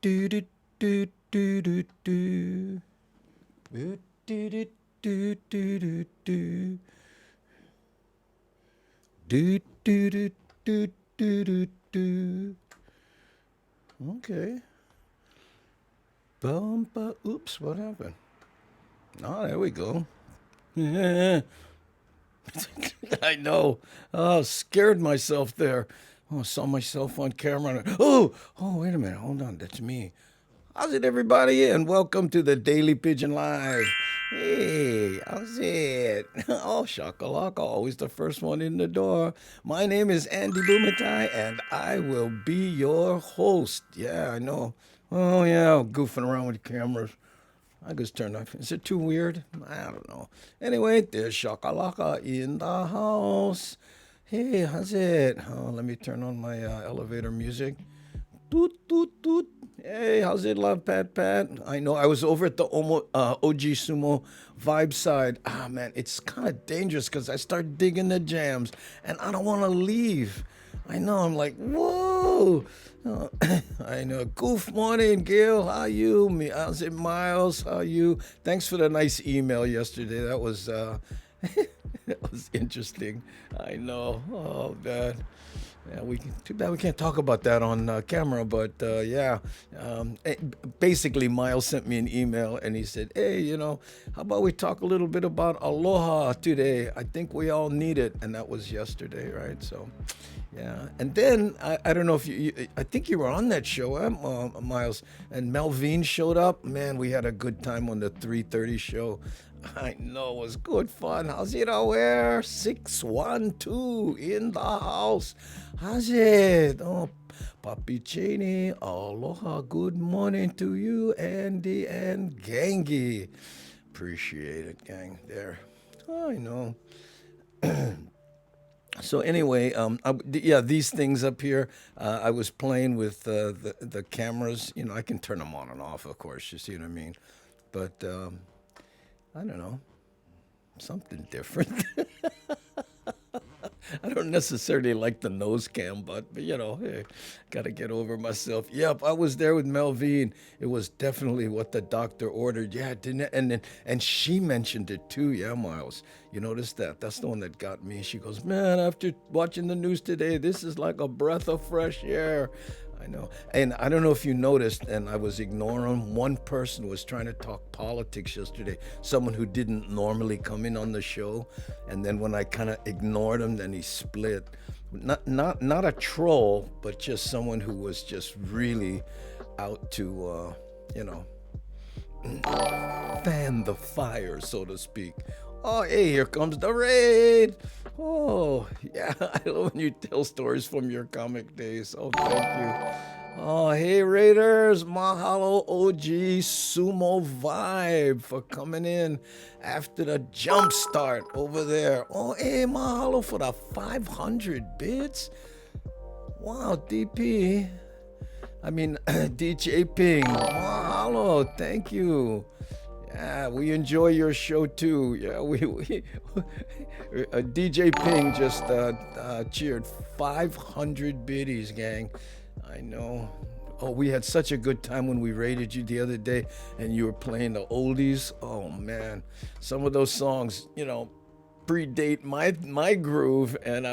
do do do do do do. Do do do do do do. Do do do do do do do. Okay. Bumpa. Oops, what happened? Oh, there we go. I know. Oh, scared myself there. Oh, saw myself on camera. Oh, wait a minute. Hold on. That's me. How's it, everybody? And welcome to the Daily Pigeon Live. Hey, how's it? Oh, shakalaka, always the first one in the door. My name is Andy Bumatai, and I will be your host. Yeah, I know. Oh, yeah, goofing around with cameras. I just turned off. Is it too weird? I don't know. Anyway, there's Shakalaka in the house. Hey, how's it? Oh, let me turn on my elevator music. Toot, toot, toot. Hey, how's it, love, Pat, Pat? I know I was over at the OG Sumo Vibe side. Ah, man, it's kind of dangerous because I start digging the jams and I don't want to leave. I know, I'm like, whoa. I know. Goof morning, Gail. How you? Me, how's it, Miles? How you? Thanks for the nice email yesterday. That was that was interesting. I know. Oh man. Yeah, too bad we can't talk about that on camera, but yeah. Basically, Miles sent me an email and he said, "Hey, how about we talk a little bit about aloha today? I think we all need it," and that was yesterday, right? So, yeah. And then I don't know if I think you were on that show, Miles, and Melvin showed up. Man, we had a good time on the 3:30 show. I know, it was good fun. How's it out there? 612 in the house. How's it? Oh, Papi Cheney, aloha, good morning to you, Andy and Gangi. Appreciate it, gang, there. Oh, I know. So anyway, yeah, these things up here, I was playing with the cameras. I can turn them on and off, of course, you see what I mean? But I don't know, something different. I don't necessarily like the nose cam, but hey, gotta get over myself. Yep, I was there with Melvin. It was definitely what the doctor ordered. Yeah, didn't it? And she mentioned it too. Yeah, Miles, you noticed that? That's the one that got me. She goes, "Man, after watching the news today, this is like a breath of fresh air." I know. And I don't know if you noticed, and I was ignoring, one person was trying to talk politics yesterday, someone who didn't normally come in on the show. And then when I kind of ignored him, then he split. Not a troll, but just someone who was just really out to, fan the fire, so to speak. Oh, hey, here comes the raid. Oh, yeah, I love when you tell stories from your comic days. Oh, thank you. Oh, hey, Raiders. Mahalo OG Sumo Vibe for coming in after the jump start over there. Oh, hey, mahalo for the 500 bits. Wow, DP. I mean, DJ Ping. Mahalo, thank you. Yeah, we enjoy your show too. Yeah, we DJ Ping just cheered 500 biddies, gang. I know. Oh, we had such a good time when we raided you the other day, and you were playing the oldies. Oh man, some of those songs, predate my groove, and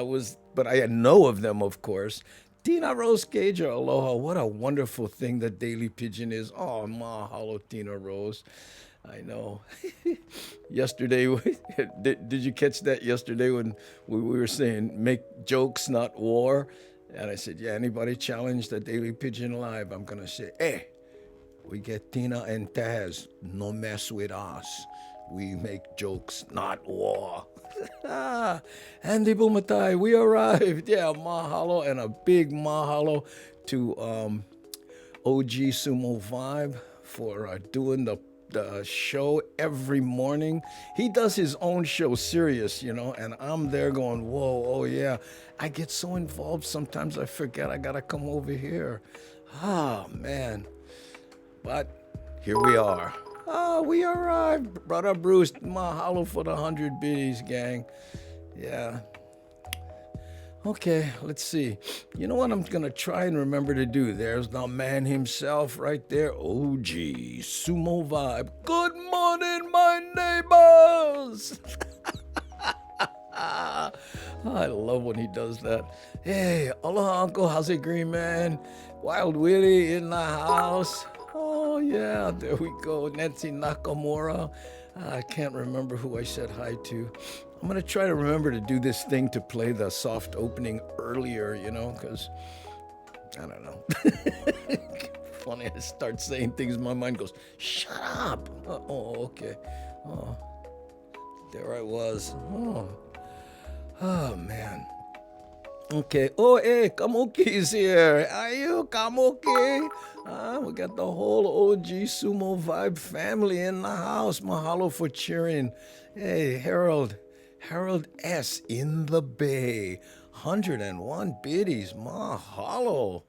but I know of them, of course. Tina Rose Gage, aloha. What a wonderful thing that Daily Pigeon is. Oh, mahalo, Tina Rose. I know. Yesterday, did you catch that yesterday when we were saying make jokes, not war? And I said, yeah, anybody challenge the Daily Pigeon Live, I'm going to say, hey, we get Tina and Taz, no mess with us. We make jokes, not war. Andy Bumatai, we arrived. Yeah, mahalo, and a big mahalo to OG Sumo Vibe for doing the show every morning. He does his own show, Serious, and I'm there going, whoa, oh yeah. I get so involved sometimes I forget I gotta come over here. Ah, man. But here we are. Ah, we arrived. Brother Bruce, mahalo for the 100 biddies, gang. Yeah. Okay, let's see. You know what I'm going to try and remember to do? There's the man himself right there. OG Sumo Vibe. Good morning, my neighbors. I love when he does that. Hey, aloha, Uncle. How's it, Green Man? Wild Willie in the house. Oh, yeah, there we go. Nancy Nakamura. I can't remember who I said hi to. I'm going to try to remember to do this thing to play the soft opening earlier, because I don't know. Funny, I start saying things, my mind goes, shut up. Okay. Oh, there I was. Oh, man. Okay. Oh, hey, Kamuki's here. Are you, Kamuki? We got the whole OG Sumo Vibe family in the house. Mahalo for cheering. Hey, Harold S. in the Bay. 101 biddies. Mahalo.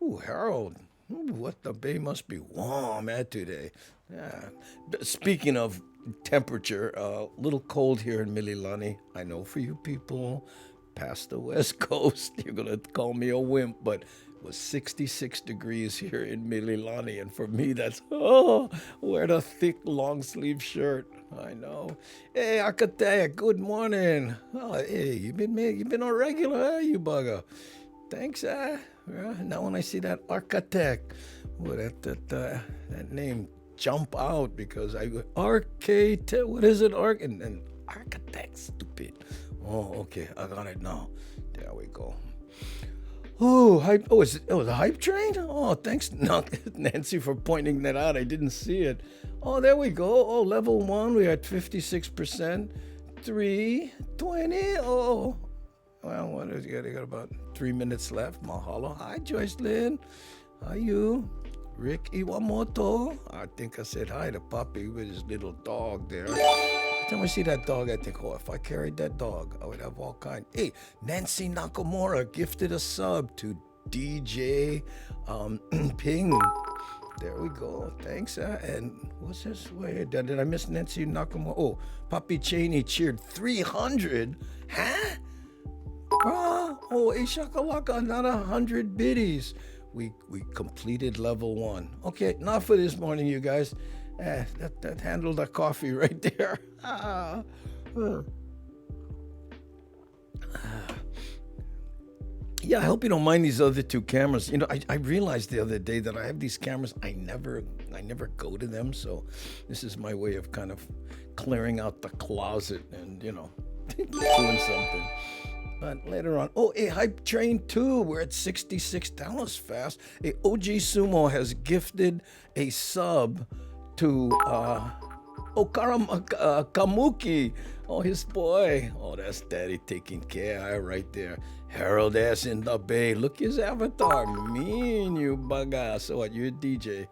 Ooh, Harold. Ooh, what the Bay must be warm at today. Yeah. Speaking of temperature, a little cold here in Mililani. I know for you people past the West Coast, you're going to call me a wimp, but it was 66 degrees here in Mililani. And for me, that's, wear the thick long sleeve shirt. I know. Hey, Akatea, good morning. Oh, hey, you been a regular, you bugger. Thanks, now when I see that architect, that name jump out because I go, architect, what is it, and architect, stupid. Oh, okay, I got it now. There we go. Oh, hype! Oh, it was a hype train? Oh, thanks, Nancy, for pointing that out. I didn't see it. Oh, there we go. Oh, level 1, we're at 56%. 320. Oh, well, what is it? You got about 3 minutes left. Mahalo. Hi, Joyce Lynn. How you? Rick Iwamoto. I think I said hi to Puppy with his little dog there. Every time I see that dog, I think, if I carried that dog, I would have all kinds. Hey, Nancy Nakamura gifted a sub to DJ Ping. There we go. Thanks. And what's this way? Did I miss Nancy Nakamura? Oh, Papi Cheney cheered 300. Huh? Shakalaka, not 100 biddies. We completed level 1. Okay, not for this morning, you guys. That handled the coffee right there. Yeah, I hope you don't mind these other 2 cameras. I realized the other day that I have these cameras. I never go to them, so this is my way of kind of clearing out the closet and doing something. But later on, hey, Hype Train 2, we're at 66. That was fast. Hey, OG Sumo has gifted a sub to Kamuki. Oh, his boy. Oh, that's Daddy taking care right there. Harold S. in the Bay. Look his avatar. Mean, you bugger. So what, you're a DJ.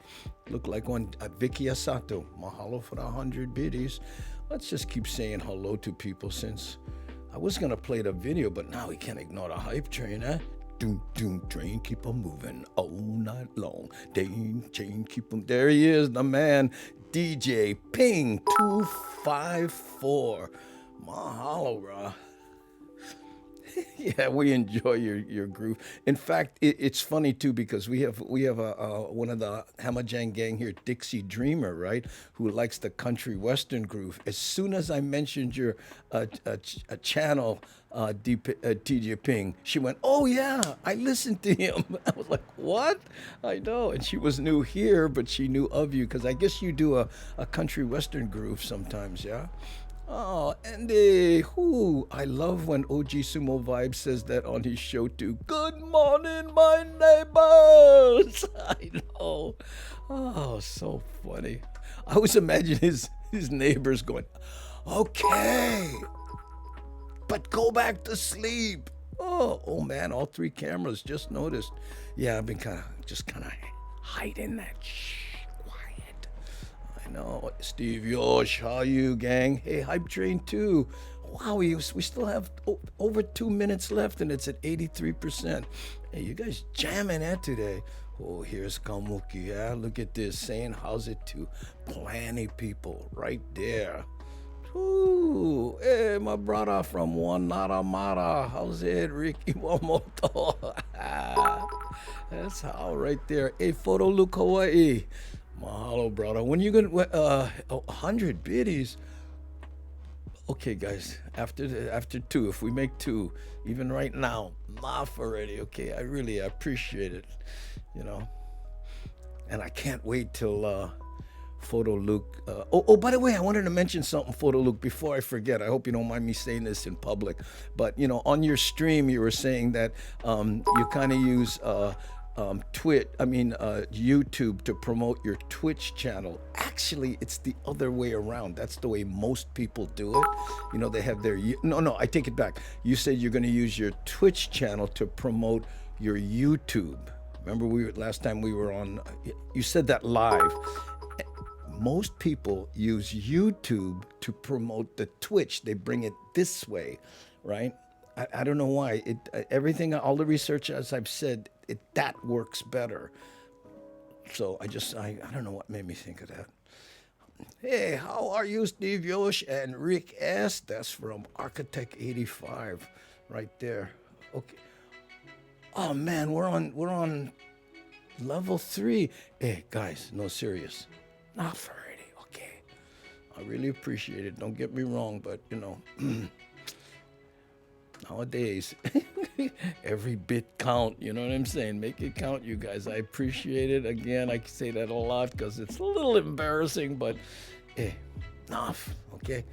Look like one Vicky Asato. Mahalo for the 100 biddies. Let's just keep saying hello to people since I was going to play the video, but now we can't ignore the hype train, eh? Doom, doom, train, keep on moving all night long. Dane, chain, keep on. There he is, the man, DJ Ping 254. Mahalo, bro. Yeah, we enjoy your groove. In fact, it's funny too because we have one of the Hamajang gang here, Dixie Dreamer, right, who likes the country western groove. As soon as I mentioned your channel, TJ Ping, she went, "Oh yeah, I listened to him." I was like, "What?" I know, and she was new here, but she knew of you because I guess you do a country western groove sometimes, yeah. Oh, Andy, I love when OG Sumo Vibe says that on his show too. Good morning, my neighbors. I know. Oh, so funny. I always imagine his neighbors going, okay, but go back to sleep. Oh man, all 3 cameras, just noticed. Yeah, I've been kind of hiding that quiet. I know. Steve Yosh, how you, gang? Hey, Hype Train 2. Wow, we still have over 2 minutes left and it's at 83%. Hey, you guys jamming at today. Oh, here's Kamuki, yeah? Look at this, saying how's it to plenty people right there. Ooh, hey, my brother from Mara. How's it, Ricky Momoto? That's how right there. Hey, photo look Hawaii. Mahalo, brother. When you gonna 100 biddies? Okay, guys. After two, if we make two, even right now, laugh already. Okay, I really appreciate it. You know, and I can't wait till Photo Luke. By the way, I wanted to mention something, Photo Luke, before I forget. I hope you don't mind me saying this in public. But, on your stream, you were saying that you kind of use YouTube to promote your Twitch channel. Actually, it's the other way around. That's the way most people do it. They have their... No, I take it back. You said you're going to use your Twitch channel to promote your YouTube. Remember, last time we were on, you said that live. Most people use YouTube to promote the Twitch. They bring it this way, right? I don't know why. Everything, all the research, as I've said, that works better. So I don't know what made me think of that. Hey, how are you, Steve Yosh and Rick S? That's from Architect 85, right there. Okay. Oh man, we're on level 3. Hey guys, no serious. Not for already, okay. I really appreciate it. Don't get me wrong, but nowadays every bit count, you know what I'm saying? Make it count, you guys. I appreciate it. Again, I say that a lot because it's a little embarrassing, but hey, enough, okay?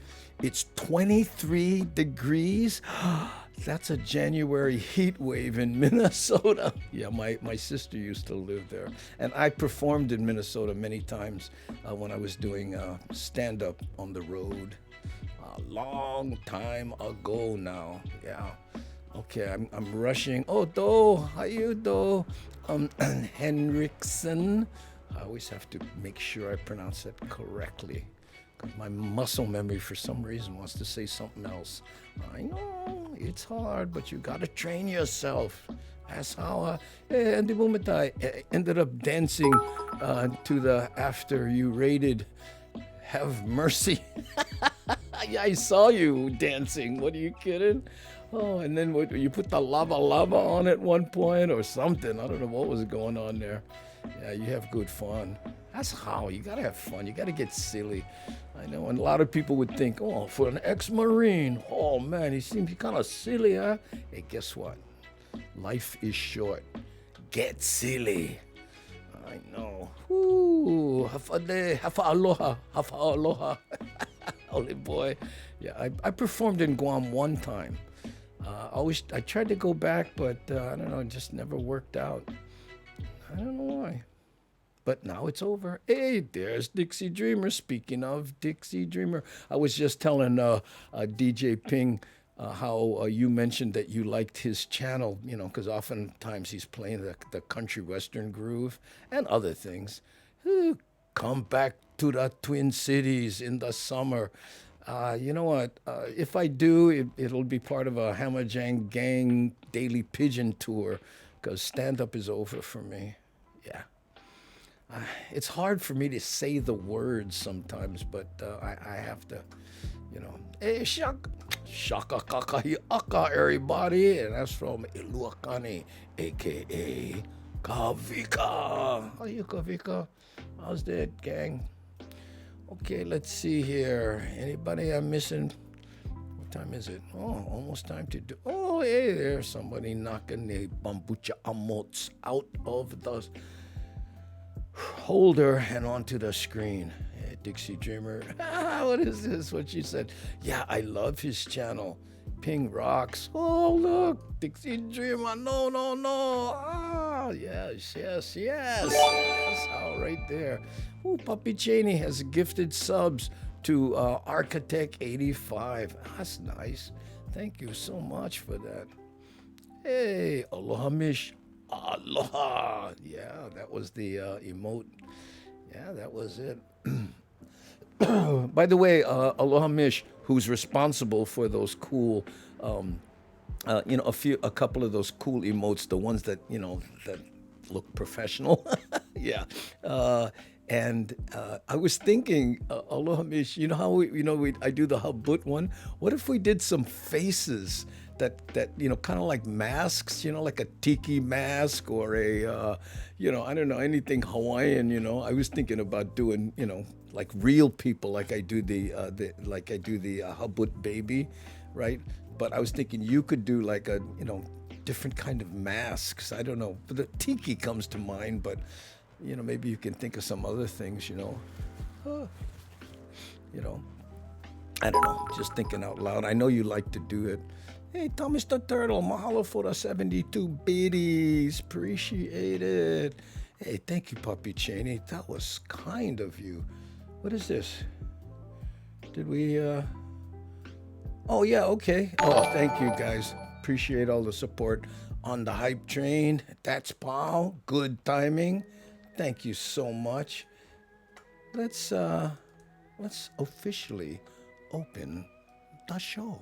It's 23 degrees. That's a January heat wave in Minnesota. Yeah, my sister used to live there. And I performed in Minnesota many times when I was doing stand-up on the road. A long time ago now. Yeah. Okay, I'm rushing. Oh, Do, how you, Do? Henriksen. I always have to make sure I pronounce it correctly. My muscle memory, for some reason, wants to say something else. I know, it's hard, but you gotta train yourself. That's how Andy Bumatai ended up dancing to the after you rated Have Mercy. Yeah, I saw you dancing. What, are you kidding? Oh, and then you put the lava on at one point or something. I don't know what was going on there. Yeah, you have good fun. That's how you gotta have fun. You gotta get silly. I know, and a lot of people would think, oh, for an ex-Marine, oh man, he seems kind of silly, huh? Hey, guess what? Life is short. Get silly. I know. Ooh, hafa aloha. Holy boy. Yeah, I performed in Guam one time. I tried to go back, but I don't know, it just never worked out. I don't know why. But now it's over. Hey, there's Dixie Dreamer. Speaking of Dixie Dreamer, I was just telling DJ Ping how you mentioned that you liked his channel, because oftentimes he's playing the country western groove and other things. Come back to the Twin Cities in the summer. You know what? If I do, it'll be part of a Hammerjang Gang Daily Pidgin tour, because stand-up is over for me. Yeah. It's hard for me to say the words sometimes, but I have to, Hey, shaka kakahi aka, everybody. And that's from Iluakani, a.k.a. Kavika. How are you, Kavika? How's that, gang? Okay, let's see here. Anybody I'm missing? What time is it? Oh, almost time to do. Oh, hey, there's somebody knocking the bambucha amots out of the holder and onto the screen. Hey, Dixie Dreamer. What is this? What she said? Yeah, I love his channel. Ping rocks. Oh, look. Dixie Dreamer. No. Ah, yes. That's how right there. Oh, Puppy Cheney has gifted subs to Architect 85. That's nice. Thank you so much for that. Hey, aloha mish. Aloha. Yeah, that was the emote. Yeah, that was it. By the way, Aloha Mish, who's responsible for those cool, a couple of those cool emotes, the ones that, that look professional. Yeah. And I was thinking, Aloha Mish, you know how I do the habut one. What if we did some faces that kind of like masks, like a tiki mask or a I don't know, anything Hawaiian. I was thinking about doing like real people, like I do the habut baby, right? But I was thinking you could do like a different kind of masks. I don't know, but the tiki comes to mind, but maybe you can think of some other things, Uh, you know, I don't know, just thinking out loud. I know you like to do it. Hey, Thomas the Turtle, mahalo for the 72 biddies. Appreciate it. Hey, thank you, Puppy Cheney. That was kind of you. What is this? Did we, Oh, yeah, okay. Oh, thank you, guys. Appreciate all the support on the hype train. That's Paul. Good timing. Thank you so much. Let's officially open the show.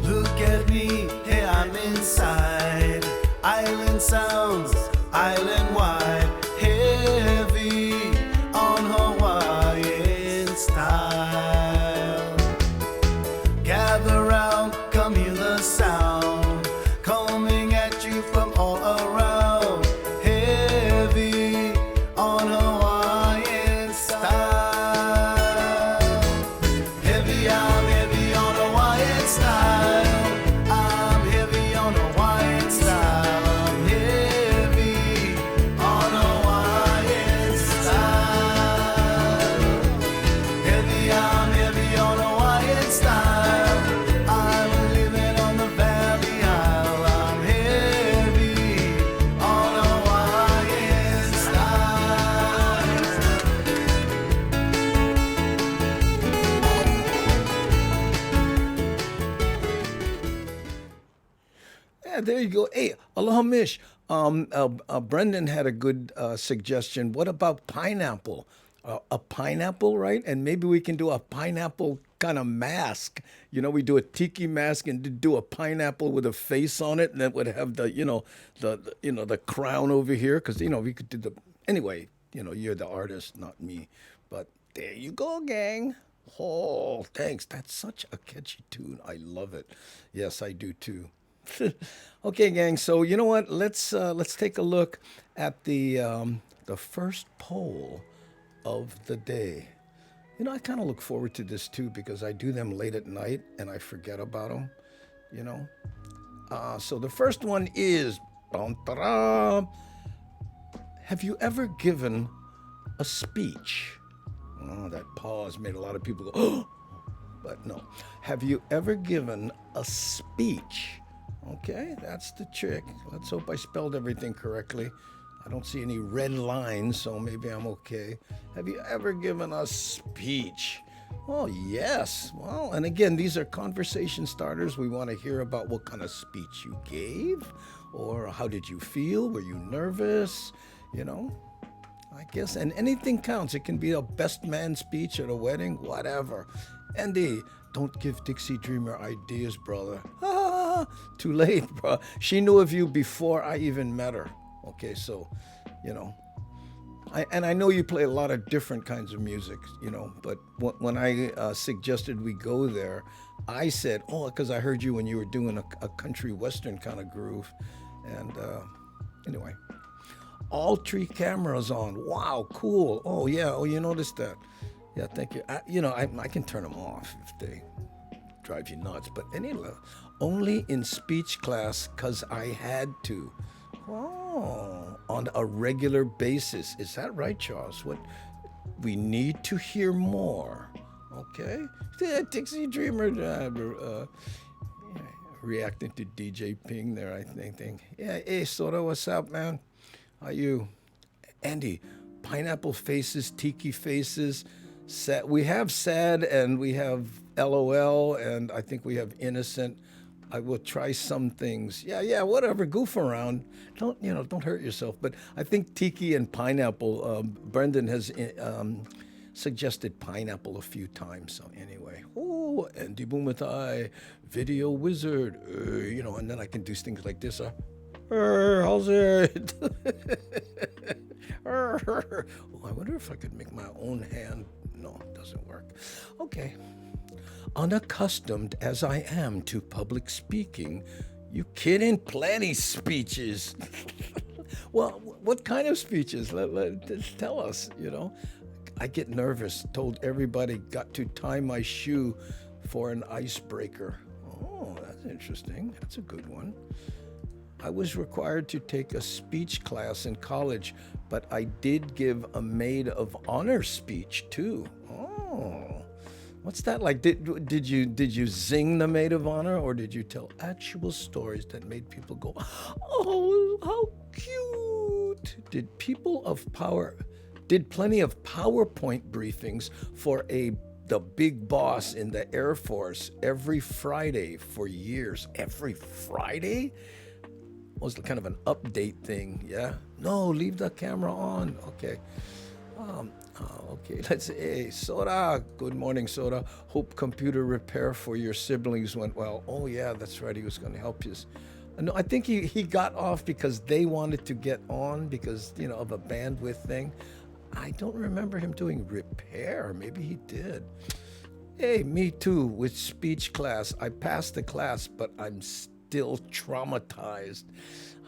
Look at me, hey, I'm inside. Island sounds, island wide, heavy on Hawaiian style. Gather round, come hear the sound, coming at you from all around, heavy on Hawaiian style. Heavy, I'm heavy on Hawaiian style. I'm heavy on Hawaiian style. I'm heavy on Hawaiian style. Heavy, I'm heavy on Hawaiian style. I'm living on the Valley Isle. I'm heavy on Hawaiian style. Yeah, there you go. Hey, aloha Mish. Brendan had a good suggestion. What about pineapple? A pineapple, right? And maybe we can do a pineapple kind of mask. We do a tiki mask and do a pineapple with a face on it, and that would have the crown over here, because we could do the anyway. You're the artist, not me. But there you go, gang. Oh, thanks. That's such a catchy tune. I love it. Yes, I do too. Okay, gang. So you know what? Let's take a look at the first poll of the day. I kind of look forward to this too because I do them late at night and I forget about them. So the first one is, dun, ta-da. Have you ever given a speech? Oh, that pause made a lot of people go, oh, but no. Have you ever given a speech? Okay, that's the trick. Let's hope I spelled everything correctly. I don't see any red lines, so maybe I'm okay. Have you ever given a speech? Oh, yes. Well, and again, these are conversation starters. We want to hear about what kind of speech you gave, or how did you feel? Were you nervous? I guess, and anything counts. It can be a best man speech at a wedding, whatever. Andy, don't give Dixie Dreamer ideas, brother. Ah, too late, bro. She knew of you before I even met her. Okay, so, I know you play a lot of different kinds of music, but when I suggested we go there, I said, oh, because I heard you when you were doing a country western kind of groove. And anyway, all three cameras on. Wow, cool. Oh, yeah. Oh, you noticed that. Yeah, thank you. I can turn them off if they drive you nuts. But anyway, only in speech class because I had to. Oh, on a regular basis. Is that right, Charles? What we need to hear more. Okay. Yeah, Dixie Dreamer reacting to DJ Ping there, I think. Yeah, hey, Soda, what's up, man? How you? Andy, pineapple faces, tiki faces. Sad. We have sad and we have LOL and I think we have innocent. I will try some things. Yeah, whatever. Goof around. Don't hurt yourself. But I think tiki and pineapple. Brendan has suggested pineapple a few times. So anyway, oh, Andy Bumatai, video wizard, and then I can do things like this. How's it? Oh, I wonder if I could make my own hand. No, it doesn't work. Okay. Unaccustomed as I am to public speaking, you kidding? Plenty speeches. Well, what kind of speeches? Tell us, I get nervous. Told everybody got to tie my shoe for an icebreaker. Oh, that's interesting. That's a good one. I was required to take a speech class in college, but I did give a maid of honor speech too. Oh, what's that like? Did you zing the maid of honor, or did you tell actual stories that made people go, "Oh, how cute"? Did plenty of PowerPoint briefings for the big boss in the Air Force every Friday for years. Every Friday? Was kind of an update thing, yeah? No, leave the camera on. Okay. Okay, let's see. Hey, Soda. Good morning, Soda. Hope computer repair for your siblings went well. Oh, yeah, that's right. He was going to help you. No, I think he got off because they wanted to get on because, of a bandwidth thing. I don't remember him doing repair. Maybe he did. Hey, me too, with speech class. I passed the class, but I'm still traumatized.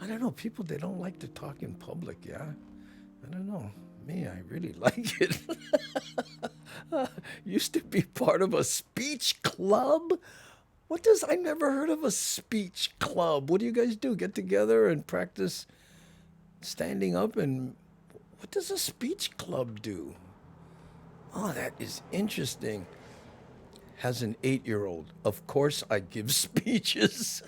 I don't know. People, they don't like to talk in public, yeah? I don't know. Me, I really like it. Used to be part of a speech club? I never heard of a speech club. What do you guys do? Get together and practice standing up? And what does a speech club do? Oh, that is interesting. Has an 8-year-old. Of course I give speeches.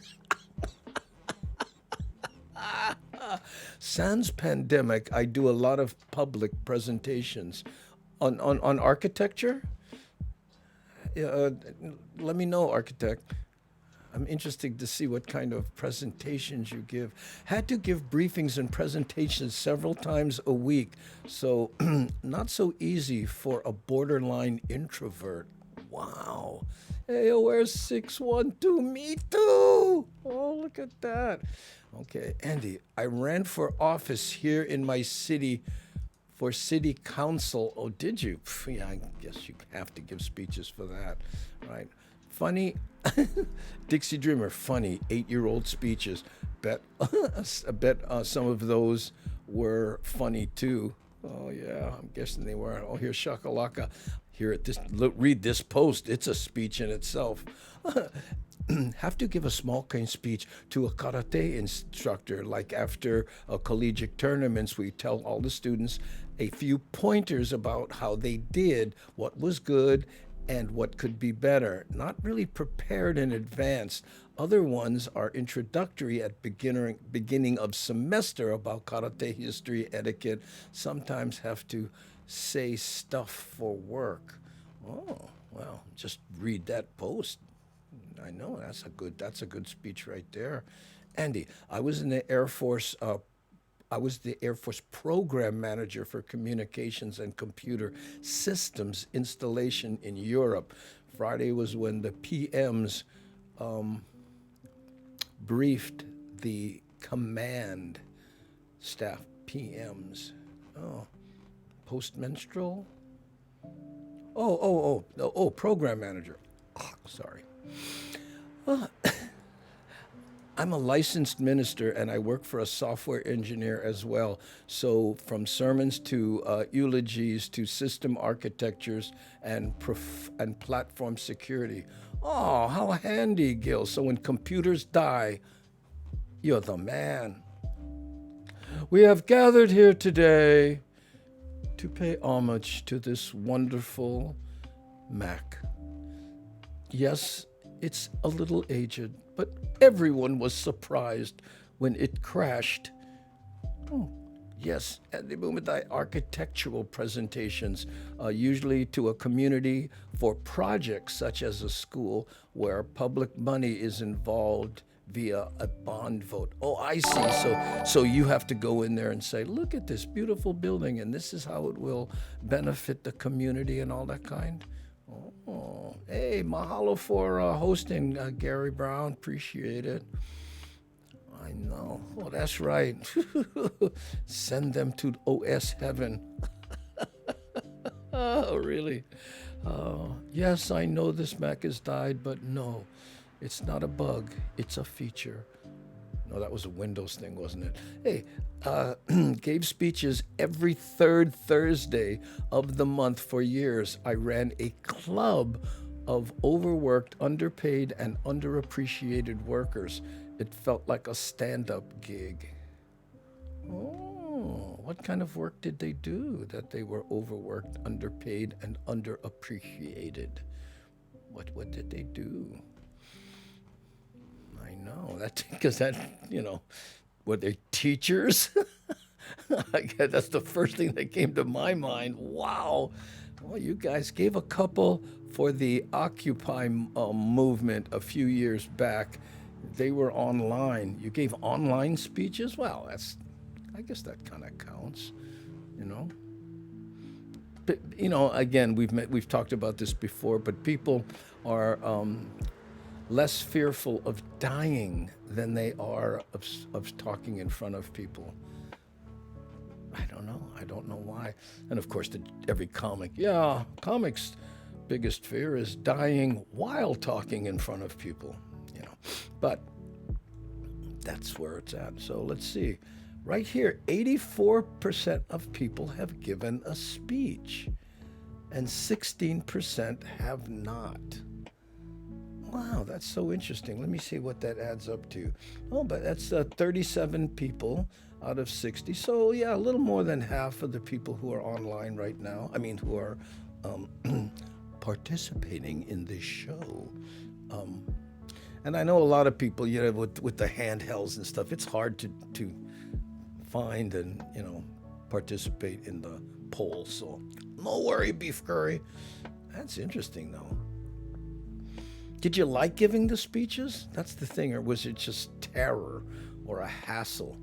Sans pandemic, I do a lot of public presentations. On architecture? Let me know, architect. I'm interested to see what kind of presentations you give. Had to give briefings and presentations several times a week, so not so easy for a borderline introvert. Wow. Hey, where's 612? Me too. Oh, look at that. Okay, Andy, I ran for office here in my city for city council. Oh, did you? Yeah, I guess you have to give speeches for that, right? Funny, Dixie Dreamer, funny 8-year-old speeches. Bet some of those were funny too. Oh yeah, I'm guessing they were. Oh, here's Shakalaka. Read this post. It's a speech in itself. Have to give a small kind speech to a karate instructor. Like after collegiate tournaments, we tell all the students a few pointers about how they did, what was good, and what could be better. Not really prepared in advance. Other ones are introductory at beginning of semester about karate history, etiquette. Sometimes have to say stuff for work. Oh, well, just read that post. I know that's a good speech right there. Andy, I was in the Air Force. I was the Air Force program manager for communications and computer systems installation in Europe. Friday was when the PMs briefed the command staff. PMs. Oh, postmenstrual. Oh, program manager. Oh, sorry. I'm a licensed minister and I work for a software engineer as well. So from sermons to eulogies to system architectures and platform security. Oh, how handy, Gil. So when computers die, you're the man. We have gathered here today to pay homage to this wonderful Mac. Yes, it's a little aged, but everyone was surprised when it crashed. Oh, yes, at the Bumatai architectural presentations, usually to a community for projects such as a school where public money is involved via a bond vote. Oh, I see. So you have to go in there and say, look at this beautiful building, and this is how it will benefit the community and all that kind. Oh, hey, mahalo for hosting, Gary Brown. Appreciate it. I know. Oh, that's right. Send them to OS heaven. Oh, really? Yes, I know this Mac has died, but no, it's not a bug. It's a feature. No, that was a Windows thing, wasn't it? Hey, gave speeches every third Thursday of the month for years. I ran a club of overworked, underpaid, and underappreciated workers. It felt like a stand-up gig. Oh, what kind of work did they do that they were overworked, underpaid, and underappreciated? What did they do? I know that because were they teachers? I guess that's the first thing that came to my mind. Wow. Well, you guys gave a couple for the Occupy movement a few years back. They were online. You gave online speeches? Well, I guess that kind of counts, you know. But, again, we've talked about this before, but people are less fearful of dying than they are of talking in front of people. I don't know. I don't know why. And of course, every comics' biggest fear is dying while talking in front of people, But that's where it's at. So let's see. Right here, 84% of people have given a speech, and 16% have not. Wow, that's so interesting. Let me see what that adds up to. Oh, but that's 37 people out of 60. So, yeah, a little more than half of the people who are online right now, who are participating in this show. And I know a lot of people, with the handhelds and stuff, it's hard to find and, participate in the poll. So, no worry, Beef Curry. That's interesting, though. Did you like giving the speeches? That's the thing. Or was it just terror or a hassle,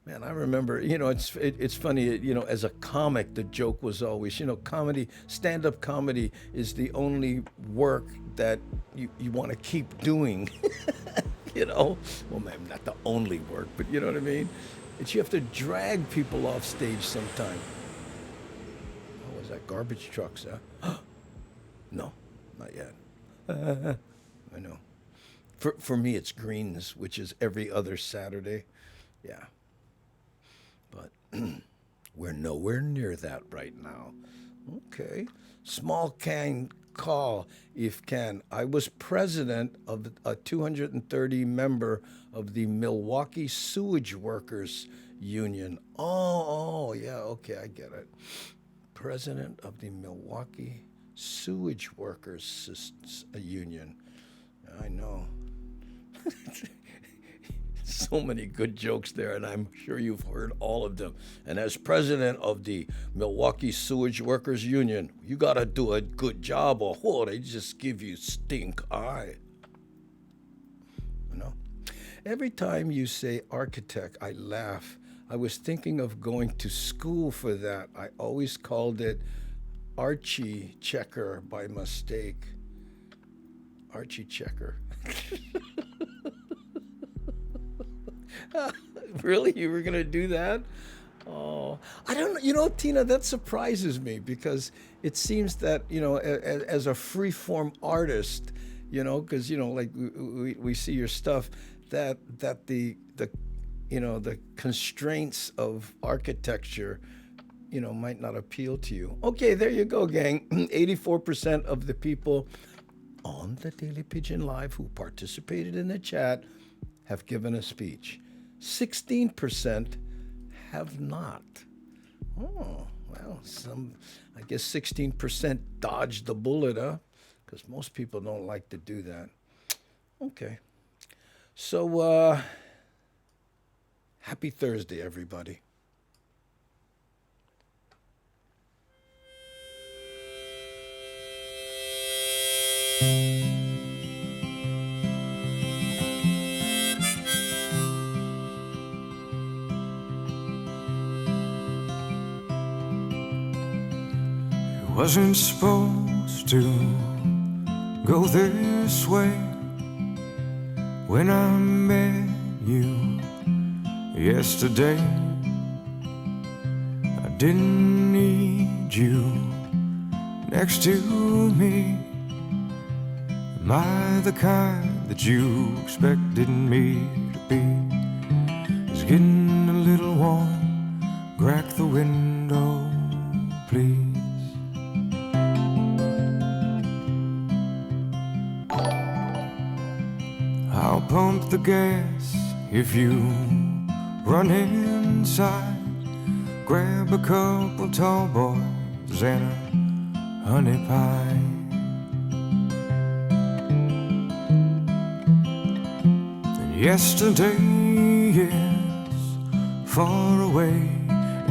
Man, I remember, it's funny, as a comic, the joke was always, comedy, stand-up comedy is the only work that you want to keep doing, Well, maybe not the only work, but you know what I mean? It's you have to drag people off stage sometime. Oh, was that garbage trucks, huh? No, not yet. I know. For me, it's Greens, which is every other Saturday. Yeah. But we're nowhere near that right now. Okay. Small can call, if can. I was president of a 230 member of the Milwaukee Sewage Workers Union. Oh, yeah, okay, I get it. President of the Milwaukee Sewage Workers Union. I know. So many good jokes there, and I'm sure you've heard all of them. And as president of the Milwaukee Sewage Workers Union, you got to do a good job, or they just give you stink eye. Every time you say architect, I laugh. I was thinking of going to school for that. I always called it Archie Checker by mistake. Archie Checker. Really? You were going to do that? Oh, I don't know. Tina, that surprises me because it seems that, as a free-form artist, because, like we see your stuff, that the constraints of architecture, might not appeal to you. Okay, there you go, gang. 84% of the people on the Daily Pigeon Live who participated in the chat have given a speech. 16% have not. Oh, well, I guess 16% dodged the bullet, huh? Because most people don't like to do that. Okay. So, happy Thursday, everybody. wasn't supposed to go this way. When I met you yesterday, I didn't need you next to me. Am I the kind that you expected me to be? It's getting a little warm, crack the window, please. I'll pump the gas if you run inside. Grab a couple tall boys and a honey pie. And yesterday is far away,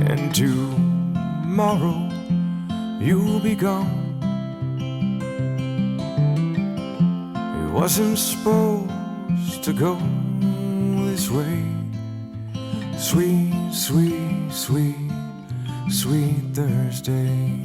and tomorrow you'll be gone. It wasn't supposed to go this way. Sweet, sweet, sweet, sweet Thursday.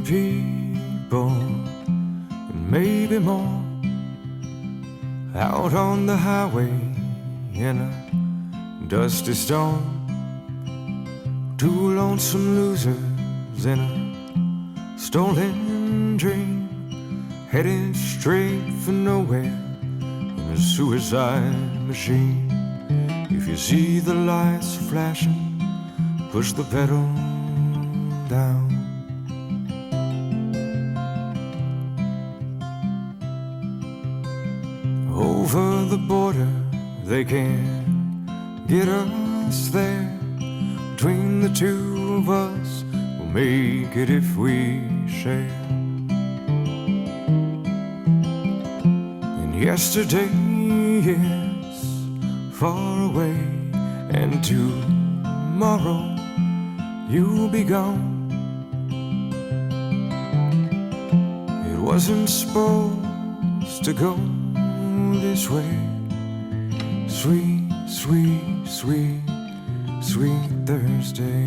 People, and maybe more, out on the highway in a dusty storm. Two lonesome losers in a stolen dream, headed straight for nowhere in a suicide machine. If you see the lights flashing, push the pedal down. Over the border, they can't get us there. Between the two of us, we'll make it if we share. And yesterday is far away, and tomorrow you'll be gone. It wasn't supposed to go this way. Sweet, sweet, sweet, sweet Thursday.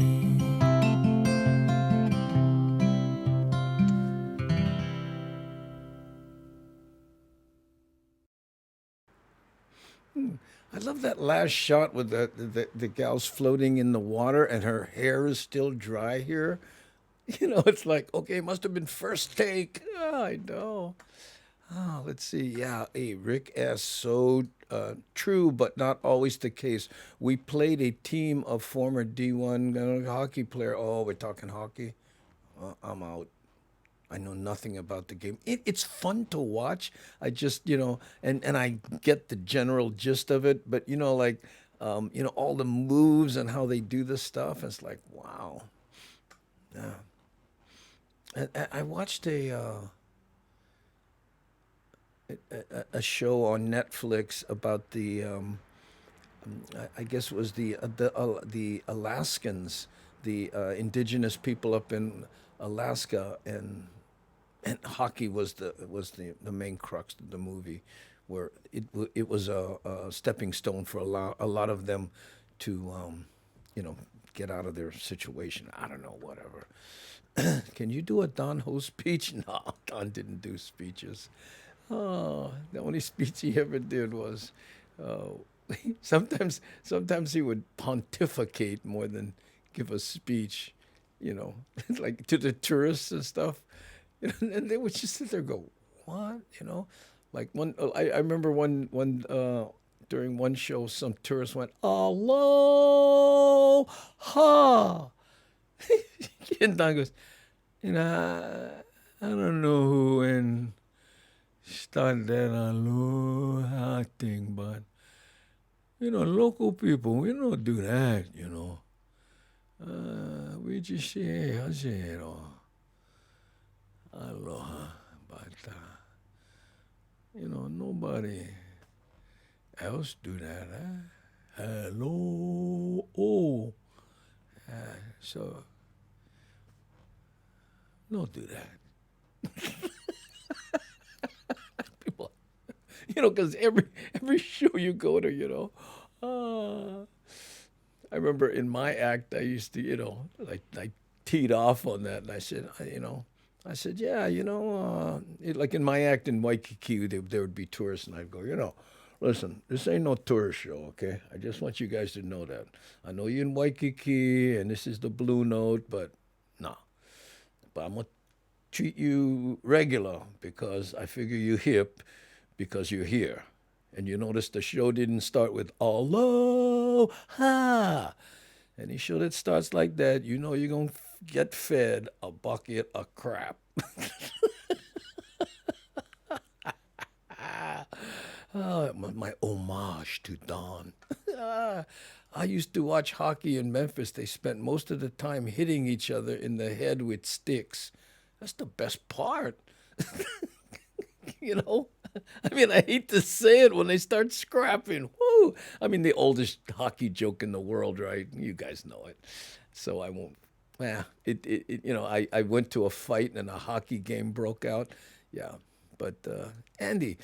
I love that last shot with the gal's floating in the water and her hair is still dry here. You know, it's like, okay, it must have been first take. Oh, I know. Oh, let's see. Yeah, hey, Rick asks, so true, but not always the case. We played a team of former D1 hockey player. Oh, we're talking hockey? I'm out. I know nothing about the game. It's fun to watch. I just, and I get the general gist of it, but, like, all the moves and how they do this stuff. It's like, wow. Yeah. I watched a show on Netflix about I guess it was the Alaskans, the indigenous people up in Alaska, and hockey was the main crux of the movie, where it was a stepping stone for a lot of them to get out of their situation. I don't know, whatever. Can you do a Don Ho speech? No, Don didn't do speeches. Oh, the only speech he ever did was sometimes he would pontificate more than give a speech, like to the tourists and stuff. And they would just sit there and go, what? Like I remember one during one show, some tourist went, aloha. And Don goes, I don't know who started that aloha thing, but local people, we don't do that, we Richishi Hashiro. Aloha. But, nobody else do that, huh? Hello. Oh. So, don't do that. People, because every show you go to, I remember in my act, I used to, I teed off on that, and I said, yeah, like in my act in Waikiki, there would be tourists, and I'd go, listen, this ain't no tourist show, okay? I just want you guys to know that. I know you're in Waikiki, and this is the Blue Note, but no. But I'm going to treat you regular because I figure you hip because you're here. And you notice the show didn't start with aloha. Any show that starts like that, you're going to get fed a bucket of crap. My homage to Don. I used to watch hockey in Memphis. They spent most of the time hitting each other in the head with sticks. That's the best part. I hate to say it when they start scrapping. Woo! The oldest hockey joke in the world, right? You guys know it. So I won't. I went to a fight and a hockey game broke out. Yeah. But, Andy,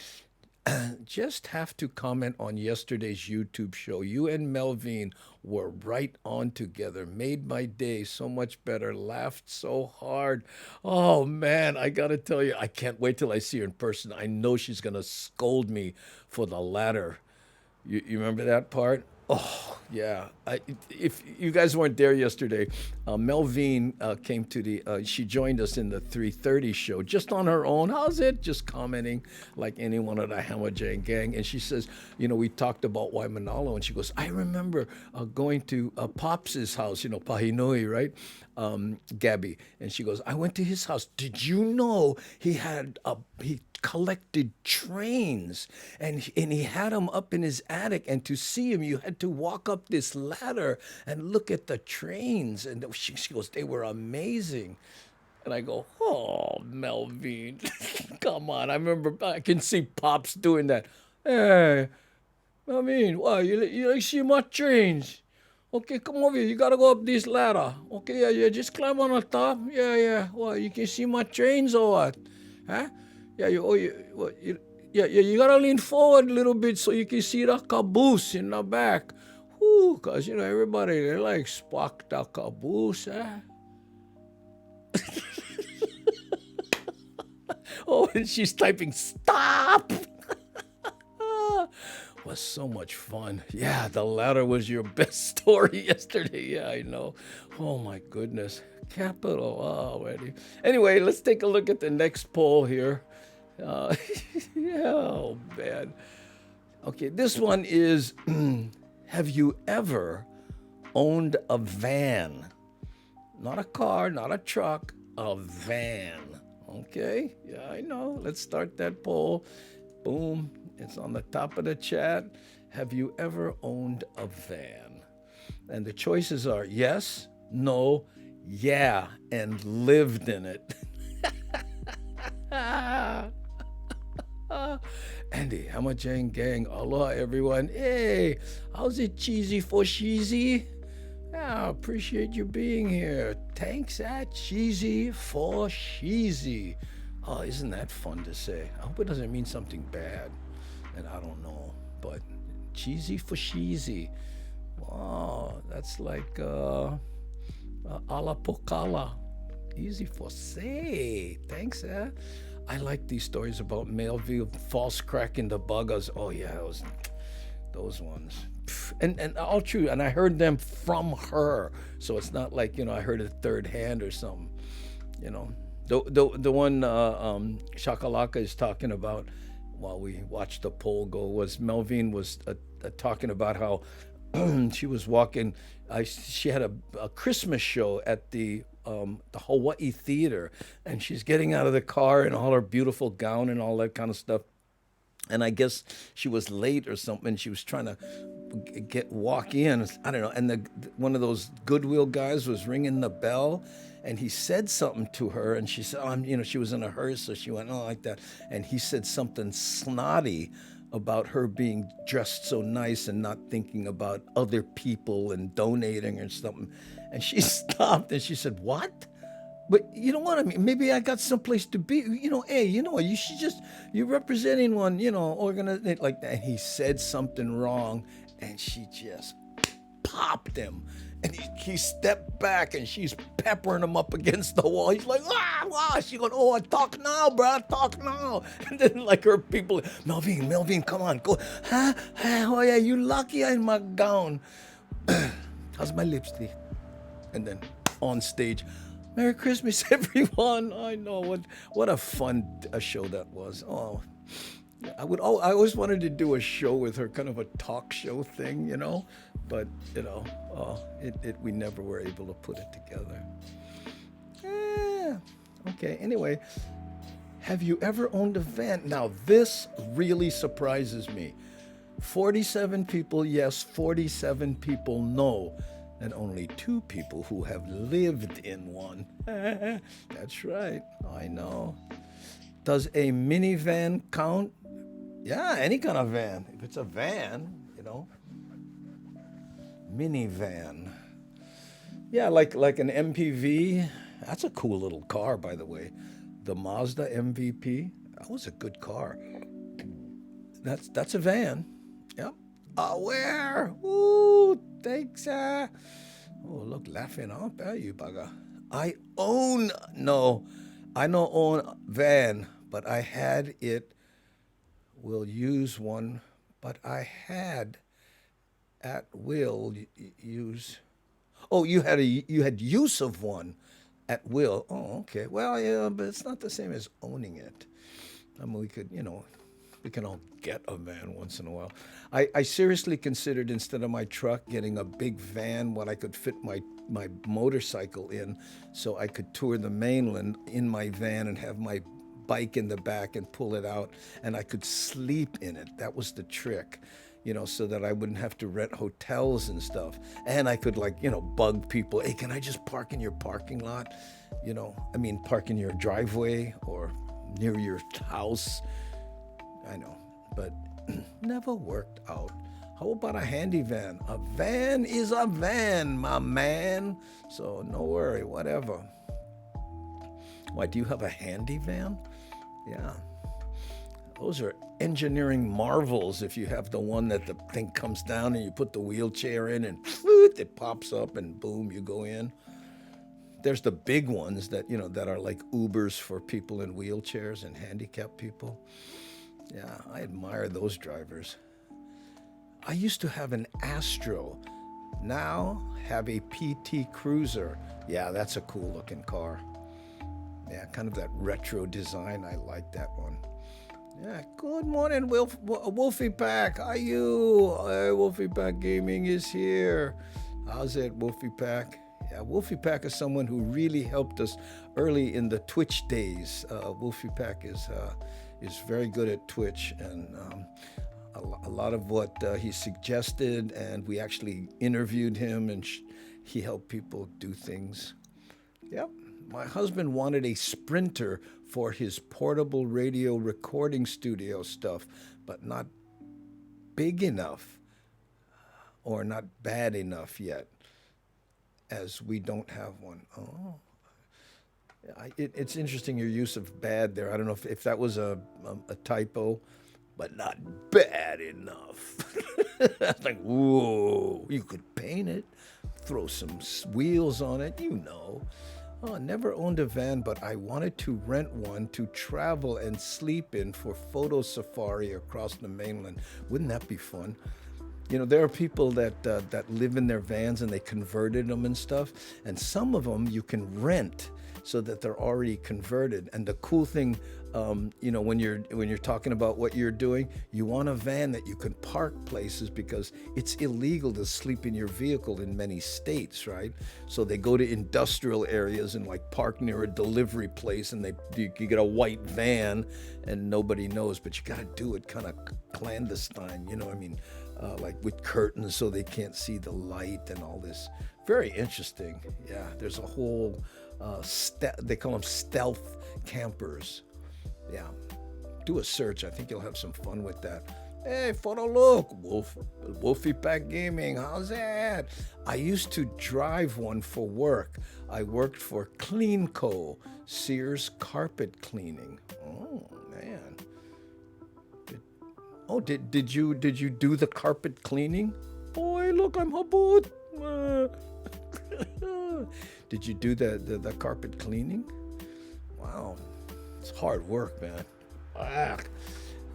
just have to comment on yesterday's YouTube show. You and Melvin were right on together. Made my day so much better. Laughed so hard. Oh, man, I got to tell you, I can't wait till I see her in person. I know she's going to scold me for the ladder. You remember that part? Oh, yeah. If you guys weren't there yesterday, Melvin came to she joined us in the 3:30 show just on her own. How's it? Just commenting like anyone of the Hammer Jane gang. And she says, we talked about Waimanalo. And she goes, I remember going to Pops's house, Pahinui, right? Gabby. And she goes, I went to his house. Did you know he collected trains and he had them up in his attic, and to see him you had to walk up this ladder and look at the trains, and she goes, they were amazing. And I go, oh, Melvin, come on. I remember I can see Pops doing that. Hey, Melvin, wow, you like see my trains? Okay, come over here. You gotta go up this ladder. Okay, yeah, just climb on the top. Yeah. Well, you can see my trains or what? Huh? Yeah, you gotta lean forward a little bit so you can see the caboose in the back. Whoo, cause everybody they like Spock the caboose, huh? Oh, and she's typing stop. Was so much fun. Yeah, the ladder was your best story yesterday. Yeah, I know. Oh my goodness. Capital already. Anyway, let's take a look at the next poll here. Oh man. Okay, this one is have you ever owned a van? Not a car, not a truck, a van. Okay? Yeah, I know. Let's start that poll. Boom. It's on the top of the chat. Have you ever owned a van? And the choices are yes, no, yeah, and lived in it. Andy, Hammer Jane gang, aloha everyone. Hey, how's it cheesy for cheesy? Yeah, appreciate you being here. Thanks cheesy for cheesy. Oh, isn't that fun to say? I hope it doesn't mean something bad. And I don't know, but cheesy for cheesy. Wow, that's like ala pokala. Easy for say. Thanks, I like these stories about Melville false cracking the buggers. Oh yeah, those ones. And all true. And I heard them from her, so it's not like I heard it third hand or something. The one Shakalaka is talking about while we watched the poll go was Melvin was talking about how she was walking. She had a Christmas show at the Hawaii Theater, and she's getting out of the car in all her beautiful gown and all that kind of stuff. And I guess she was late or something. She was trying to walk in. I don't know. And one of those Goodwill guys was ringing the bell, and he said something to her, and she said, she was in a hearse, so she went, oh, like that. And he said something snotty about her being dressed so nice and not thinking about other people and donating or something. And she stopped and she said, what? But you know what I mean? Maybe I got someplace to be. Hey, you should you're representing one, organization like that. And he said something wrong, and she just popped him. And he stepped back, and she's peppering him up against the wall. He's like, She's going, oh, talk now, bro, talk now. And then like her people, Melvin, come on, go. Huh? Oh, yeah, you lucky I'm in my gown. How's my lipstick? And then on stage, Merry Christmas, everyone. I know what a fun show that was. Oh, I always wanted to do a show with her, kind of a talk show thing, but we never were able to put it together. Okay. Anyway, have you ever owned a van? Now this really surprises me. 47 people, yes. 47 people, no. And only 2 people who have lived in one. That's right, I know. Does a minivan count? Yeah, any kind of van. If it's a van, minivan. Yeah, like an MPV. That's a cool little car, by the way. The Mazda MVP. That was a good car. That's a van. Yep. Where? Ooh, thanks. Oh, look, laughing up at you, bugger. I don't own van, but I had it. Will use one, but I had at will use. Oh, you had use of one at will. Oh, okay. Well, yeah, but it's not the same as owning it. I mean, we can all get a van once in a while. I seriously considered, instead of my truck, getting a big van what I could fit my motorcycle in, so I could tour the mainland in my van and have my bike in the back and pull it out, and I could sleep in it. That was the trick, so that I wouldn't have to rent hotels and stuff. And I could bug people, hey, can I just park in your parking lot? Park in your driveway or near your house. I know, but never worked out. How about a handy van? A van is a van, my man. So no worry, whatever. Why, do you have a handy van? Yeah. Those are engineering marvels if you have the one that the thing comes down and you put the wheelchair in and it pops up and boom, you go in. There's the big ones that, that are like Ubers for people in wheelchairs and handicapped people. Yeah, I admire those drivers. I used to have an Astro. Now have a PT Cruiser. Yeah, that's a cool looking car. Yeah, kind of that retro design. I like that one. Yeah, good morning, Wolfie Pack. How are you? Hey, Wolfie Pack Gaming is here. How's it, Wolfie Pack? Yeah, Wolfie Pack is someone who really helped us early in the Twitch days. Wolfie Pack is very good at Twitch, and a lot of what he suggested, and we actually interviewed him, and he helped people do things. Yep. My husband wanted a Sprinter for his portable radio recording studio stuff, but not big enough or not bad enough yet, as we don't have one. Oh. It's interesting, your use of bad there. I don't know if that was a typo, but not bad enough. That's like, whoa, you could paint it, throw some wheels on it, Oh, I never owned a van, but I wanted to rent one to travel and sleep in for photo safari across the mainland. Wouldn't that be fun? There are people that live in their vans and they converted them and stuff, and some of them you can rent so that they're already converted. And the cool thing when you're talking about what you're doing, you want a van that you can park places because it's illegal to sleep in your vehicle in many states, right? So they go to industrial areas and like park near a delivery place, and you get a white van, and nobody knows, but you got to do it kind of clandestine, you know what I mean? Like with curtains so they can't see the light and all this. Very interesting. Yeah, there's a whole, they call them stealth campers. Yeah, do a search. I think you'll have some fun with that. Hey, photo look, Wolfie Pack Gaming, how's that? I used to drive one for work. I worked for CleanCo, Sears Carpet Cleaning. Oh, man. Did you do the carpet cleaning? Boy, look, I'm Habut. Did you do the carpet cleaning? Wow. It's hard work, man.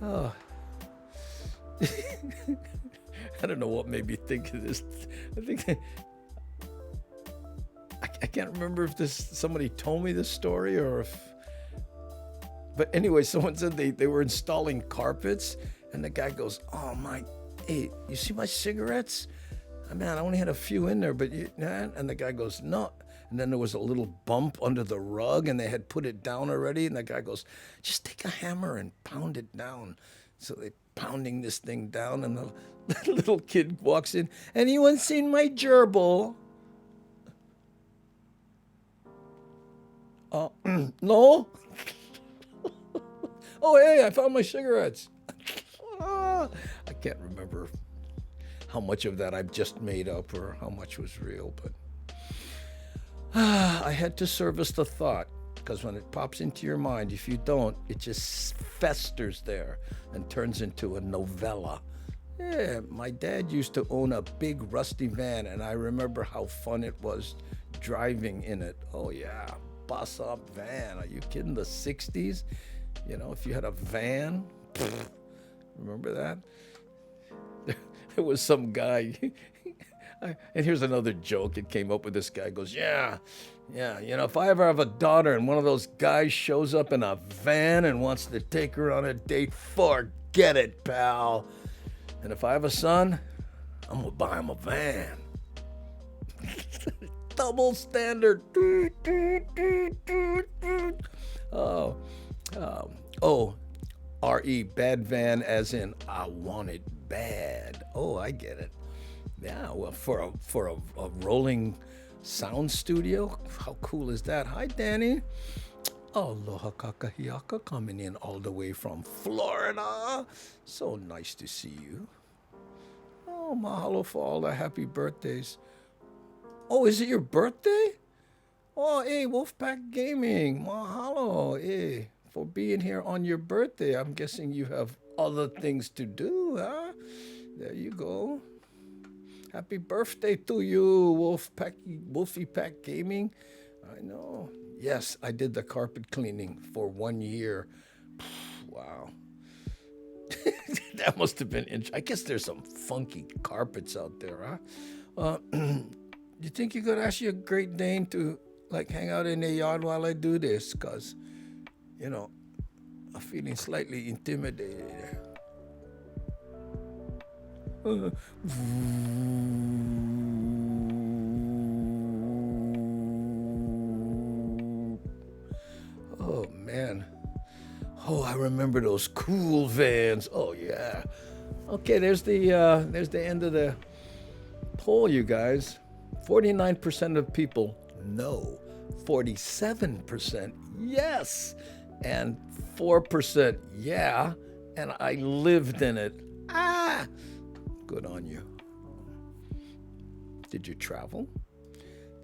Oh. I don't know what made me think of this. I can't remember if somebody told me this story or if. But anyway, someone said they were installing carpets, and the guy goes, "Oh hey, you see my cigarettes? Man, I only had a few in there, but and the guy goes, "No." And then there was a little bump under the rug, and they had put it down already. And the guy goes, "Just take a hammer and pound it down." So they're pounding this thing down, and the little kid walks in. "Anyone seen my gerbil?" No. Oh, hey, I found my cigarettes. I can't remember how much of that I've just made up or how much was real, but I had to service the thought, because when it pops into your mind, if you don't, it just festers there and turns into a novella. Yeah, my dad used to own a big rusty van, and I remember how fun it was driving in it. Oh yeah, bus up van. Are you kidding? The 60s? If you had a van, remember that? There was some guy, and here's another joke. It came up with this guy goes, yeah, if I ever have a daughter and one of those guys shows up in a van and wants to take her on a date, forget it, pal. And if I have a son, I'm going to buy him a van. Double standard. R-E, bad van, as in I want it bad. Oh, I get it. Yeah, well, for a rolling sound studio, how cool is that? Hi, Danny. Aloha kakahiaka, coming in all the way from Florida. So nice to see you. Oh, mahalo for all the happy birthdays. Oh, is it your birthday? Oh, hey, Wolfpack Gaming, mahalo, hey, for being here on your birthday. I'm guessing you have other things to do, huh? There you go. Happy birthday to you, Wolfie Pack Gaming. I know. Yes, I did the carpet cleaning for 1 year. Wow. That must have been interesting. I guess there's some funky carpets out there, huh? Do you think you could ask your Great Dane to hang out in the yard while I do this? Because, I'm feeling slightly intimidated. Oh, man. Oh, I remember those cool vans. Oh, yeah. Okay, there's the end of the poll, you guys. 49% of people no. 47% yes. And 4% yeah. And I lived in it. Good on you. Did you travel?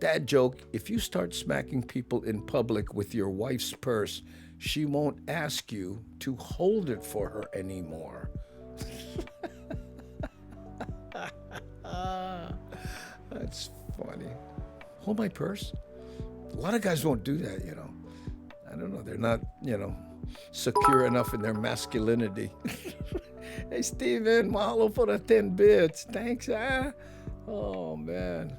Dad joke, if you start smacking people in public with your wife's purse, she won't ask you to hold it for her anymore. That's funny. Hold my purse? A lot of guys won't do that, I don't know. They're not, secure enough in their masculinity. Hey, Steven, mahalo for the 10 bits. Thanks, Oh, man.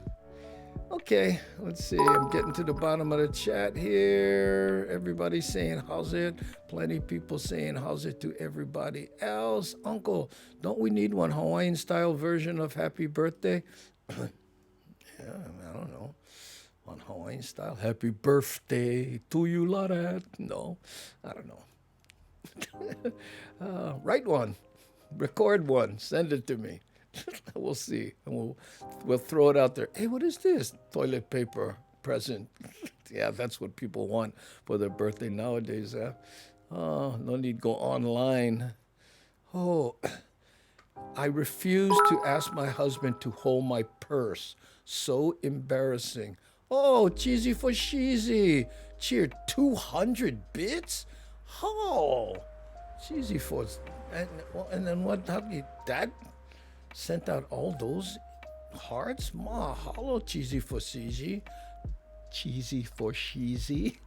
Okay, let's see. I'm getting to the bottom of the chat here. Everybody's saying how's it. Plenty of people saying how's it to everybody else. Uncle, don't we need one Hawaiian style version of happy birthday? Yeah, I don't know. On Hawaiian style, happy birthday to you, Larat. No, I don't know. Write one, record one, send it to me. We'll see, and we'll throw it out there. Hey, what is this? Toilet paper present. Yeah, that's what people want for their birthday nowadays. Oh, no need go online. Oh, I refuse to ask my husband to hold my purse. So embarrassing. Oh, cheesy for cheesy. Cheer 200 bits? Oh, cheesy for. And then what? How do you, Dad sent out all those hearts? Mahalo, cheesy for cheesy. Cheesy for cheesy.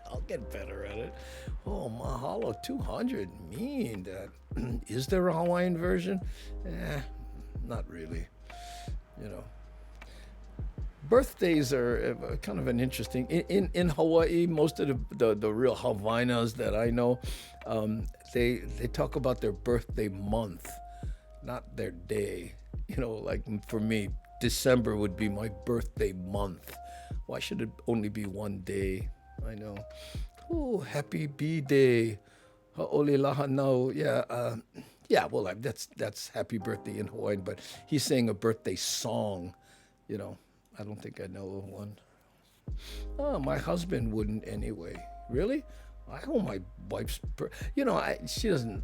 I'll get better at it. Oh, mahalo, 200. Mean that. Is there a Hawaiian version? Not really. You know. Birthdays are kind of an interesting. In Hawaii, most of the real Hawaiianas that I know, they talk about their birthday month, not their day. You know, like for me, December would be my birthday month. Why should it only be one day? I know. Oh, happy B-Day. Ha'oli lahanau. Yeah, well, that's happy birthday in Hawaiian, but he's saying a birthday song, you know. I don't think I know of one. Oh, my husband wouldn't anyway. Really? I hold my wife's, she doesn't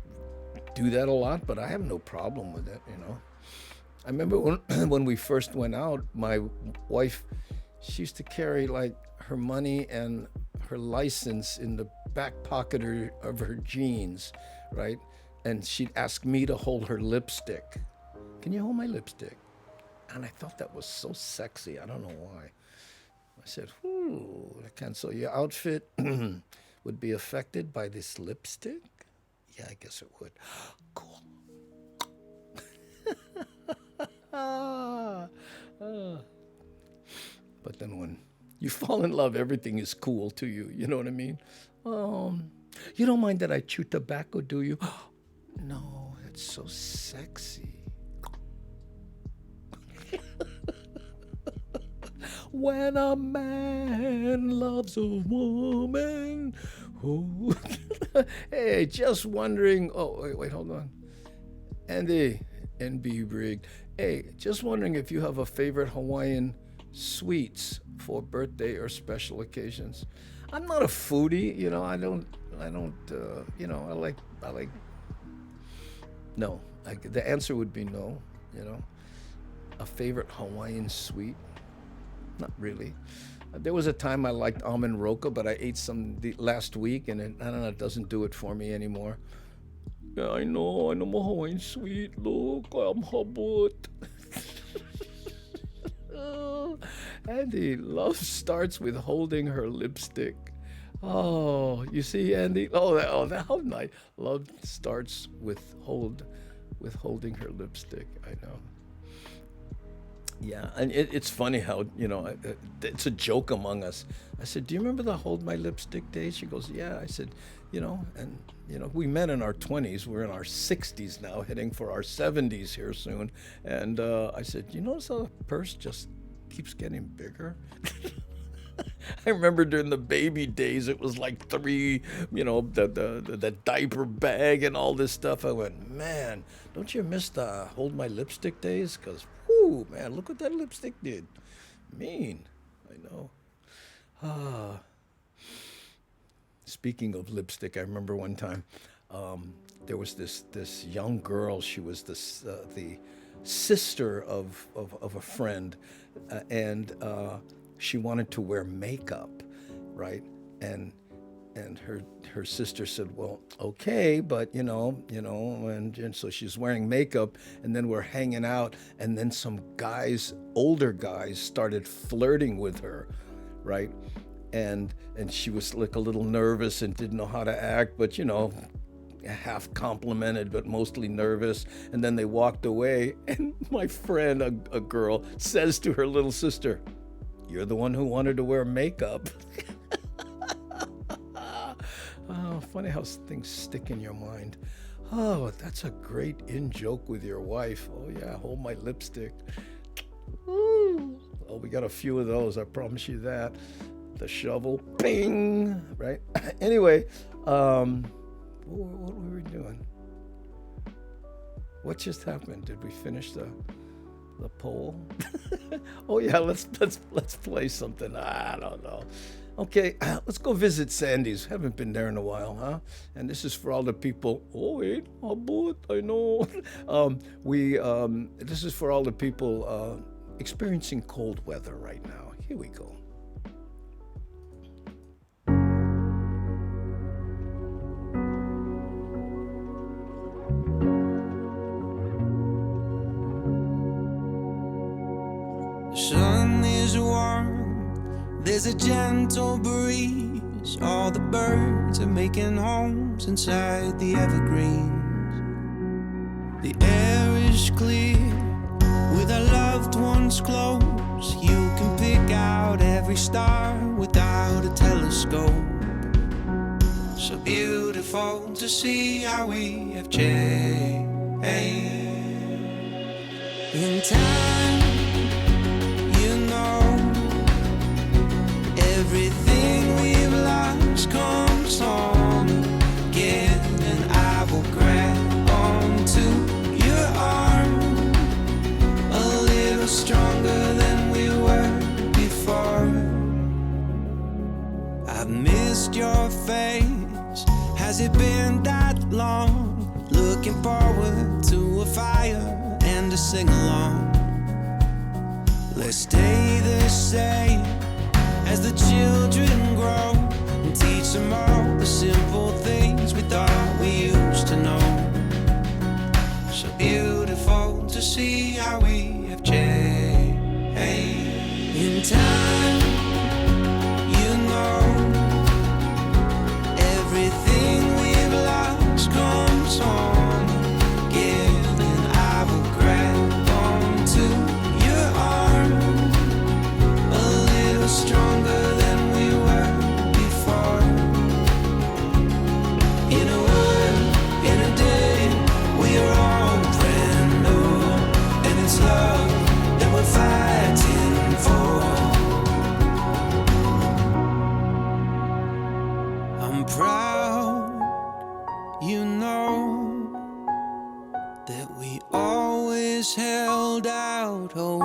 do that a lot, but I have no problem with it, you know. I remember when we first went out, my wife, she used to carry like her money and her license in the back pocket of her jeans, right? And she'd ask me to hold her lipstick. Can you hold my lipstick? And I thought that was so sexy. I don't know why. I said, so your outfit would be affected by this lipstick? Yeah, I guess it would. Cool. But then when you fall in love, everything is cool to you. You know what I mean? You don't mind that I chew tobacco, do you? No, it's so sexy. When a man loves a woman. Oh. Hey, just wondering. Oh, wait, hold on. Andy, NB Rig. Hey, just wondering if you have a favorite Hawaiian sweets for birthday or special occasions. I'm not a foodie, you know. I don't. You know, I like. No, the answer would be no. You know, a favorite Hawaiian sweet. Not really. There was a time I liked almond roca, but I ate some last week, and I don't know, it doesn't do it for me anymore. Yeah, I know my Hawaiian sweet. Look, I'm habut. Andy, love starts with holding her lipstick. Oh, you see, Andy? That how nice. Love starts with holding her lipstick. I know. Yeah, and it's funny how, you know, it's a joke among us. I said, do you remember the hold my lipstick days? She goes, yeah. I said, you know, and, you know, we met in our 20s. We're in our 60s now, heading for our 70s here soon. And I said, you notice how the purse just keeps getting bigger? I remember during the baby days, it was like 3, you know, the diaper bag and all this stuff. I went, man, don't you miss the hold my lipstick days? Because, whoo, man, look what that lipstick did. Mean, I know. Speaking of lipstick, I remember one time there was this young girl. She was the sister of a friend, and she wanted to wear makeup, right? And her sister said, well, okay, but you know, and so she's wearing makeup, and then we're hanging out, and then some guys, older guys, started flirting with her, right? And she was like a little nervous and didn't know how to act, but you know, half complimented, but mostly nervous. And then they walked away. And my friend, a girl, says to her little sister, "You're the one who wanted to wear makeup." Oh, funny how things stick in your mind. Oh, that's a great in-joke with your wife. Oh, yeah, hold my lipstick. Ooh. Oh, we got a few of those, I promise you that. The shovel, bing, right? Anyway, what were we doing? What just happened? Did we finish the poll? Oh yeah, let's play something. I don't know. Okay, let's go visit Sandy's. Haven't been there in a while, huh? And this is for all the people. Oh wait, I know. This is for all the people experiencing cold weather right now. Here we go. Sun is warm, there's a gentle breeze. All the birds are making homes inside the evergreens. The air is clear, with our loved ones close. You can pick out every star without a telescope. So beautiful to see how we have changed. In time, everything we've lost comes home again, and I will grab onto your arm a little stronger than we were before. I've missed your face, has it been that long? Looking forward to a fire and a sing-along. Let's stay the same as the children grow, and teach them all the simple things we thought we used to know. So beautiful to see how we have changed. In time, you know, everything we've lost comes home again, and I will grab onto your arm a little stronger than we were before. In a world, in a day, we are all brand new, and it's love that we're fighting for. I'm proud, you know, that we always held out hope.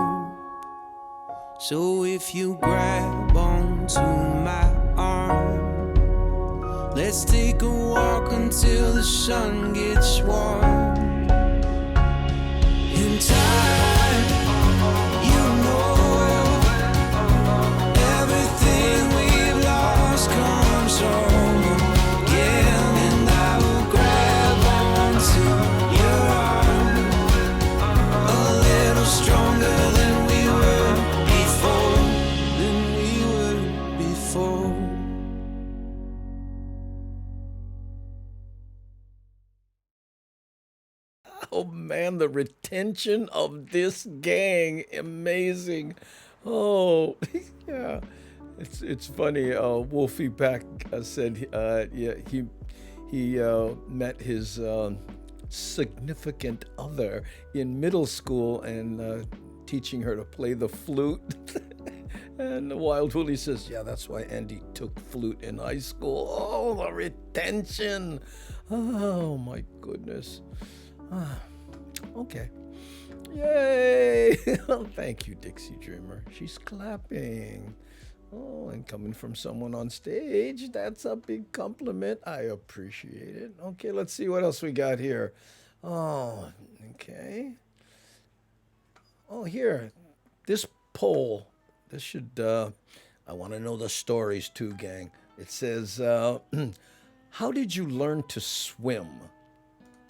So if you grab onto my arm, let's take a walk until the sun gets warm. In time, you know, everything we've lost comes home again, and I will grab onto your arm a little stronger than we were before. Oh man, the retention of this gang, amazing. Oh, yeah. It's funny. Wolfie Pack said, yeah, he met his significant other in middle school and teaching her to play the flute. And Wild Willie says, yeah, that's why Andy took flute in high school. Oh, the retention. Oh, my goodness. Okay. Yay. Oh, thank you, Dixie Dreamer. She's clapping. Oh, and coming from someone on stage, that's a big compliment. I appreciate it. Okay, let's see what else we got here. Oh, okay. Oh, here. This poll. This should, I want to know the stories too, gang. It says, how did you learn to swim?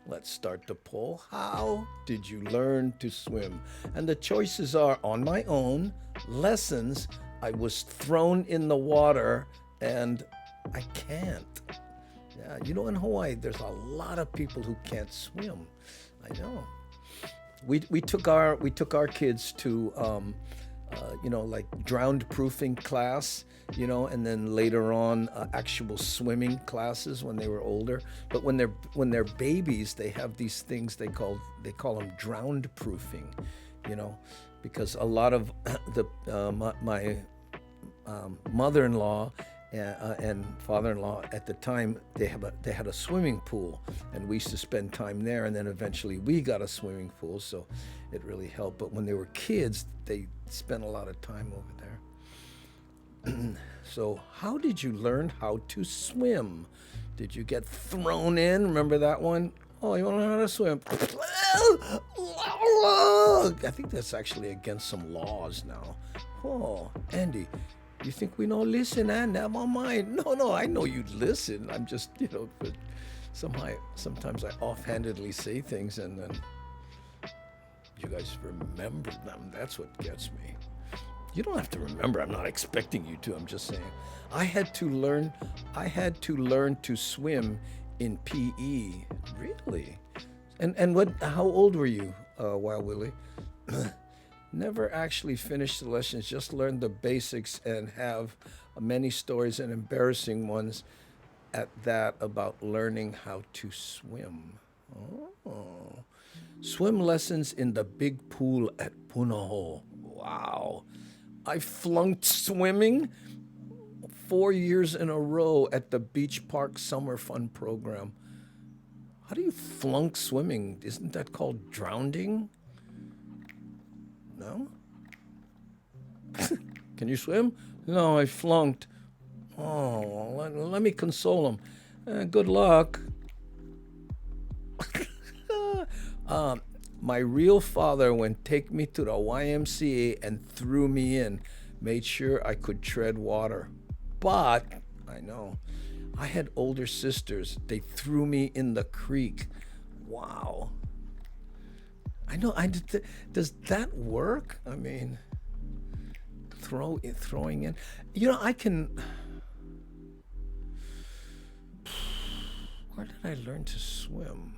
Let's start the poll. How did you learn to swim? And the choices are on my own, lessons, I was thrown in the water, and I can't. Yeah, you know, in Hawaii, there's a lot of people who can't swim. I know. We took our kids to like drowned proofing class, and then later on actual swimming classes when they were older. But when they're babies, they have these things they call them drowned proofing, because a lot of my mother-in-law and father-in-law at the time, they had a swimming pool, and we used to spend time there. And then eventually we got a swimming pool, so it really helped. But when they were kids, they spent a lot of time over there. So how did you learn how to swim? Did you get thrown in? Remember that one? Oh, you want to learn how to swim? I think that's actually against some laws now. Oh, Andy, you think we don't listen, and never mind. No, I know you listen. I'm just, but sometimes I offhandedly say things, and then you guys remember them. That's what gets me. You don't have to remember. I'm not expecting you to. I'm just saying. I had to learn to swim in PE. Really? And how old were you, Wild Willie? Never actually finished the lessons, just learned the basics and have many stories and embarrassing ones at that about learning how to swim. Oh. Swim lessons in the big pool at Punahou. Wow. I flunked swimming 4 years in a row at the Beach Park Summer Fun program. How do you flunk swimming? Isn't that called drowning? No? Can you swim? No, I flunked. Oh, let me console him. Good luck. My real father would take me to the YMCA and threw me in, made sure I could tread water. But, I know, I had older sisters. They threw me in the creek. Wow. I know. Does that work? I mean, throwing in. I can. Where did I learn to swim?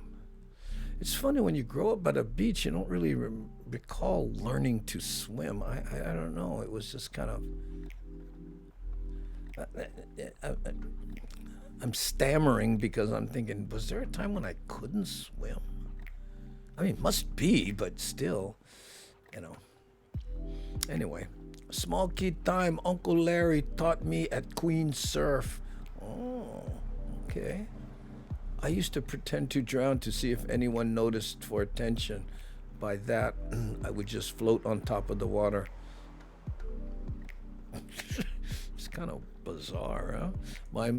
It's funny, when you grow up at a beach, you don't really recall learning to swim. I don't know. It was just kind of. I'm stammering because I'm thinking, was there a time when I couldn't swim? I mean, must be, but still, Anyway, small kid time, Uncle Larry taught me at Queen Surf. Oh, okay. I used to pretend to drown to see if anyone noticed for attention. By that, I would just float on top of the water. It's kind of bizarre, huh?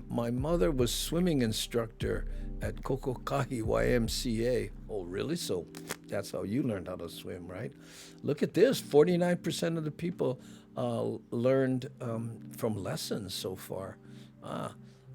My mother was swimming instructor at Kokokahi YMCA. Oh, really? So that's how you learned how to swim, right? Look at this. 49% of the people learned from lessons so far.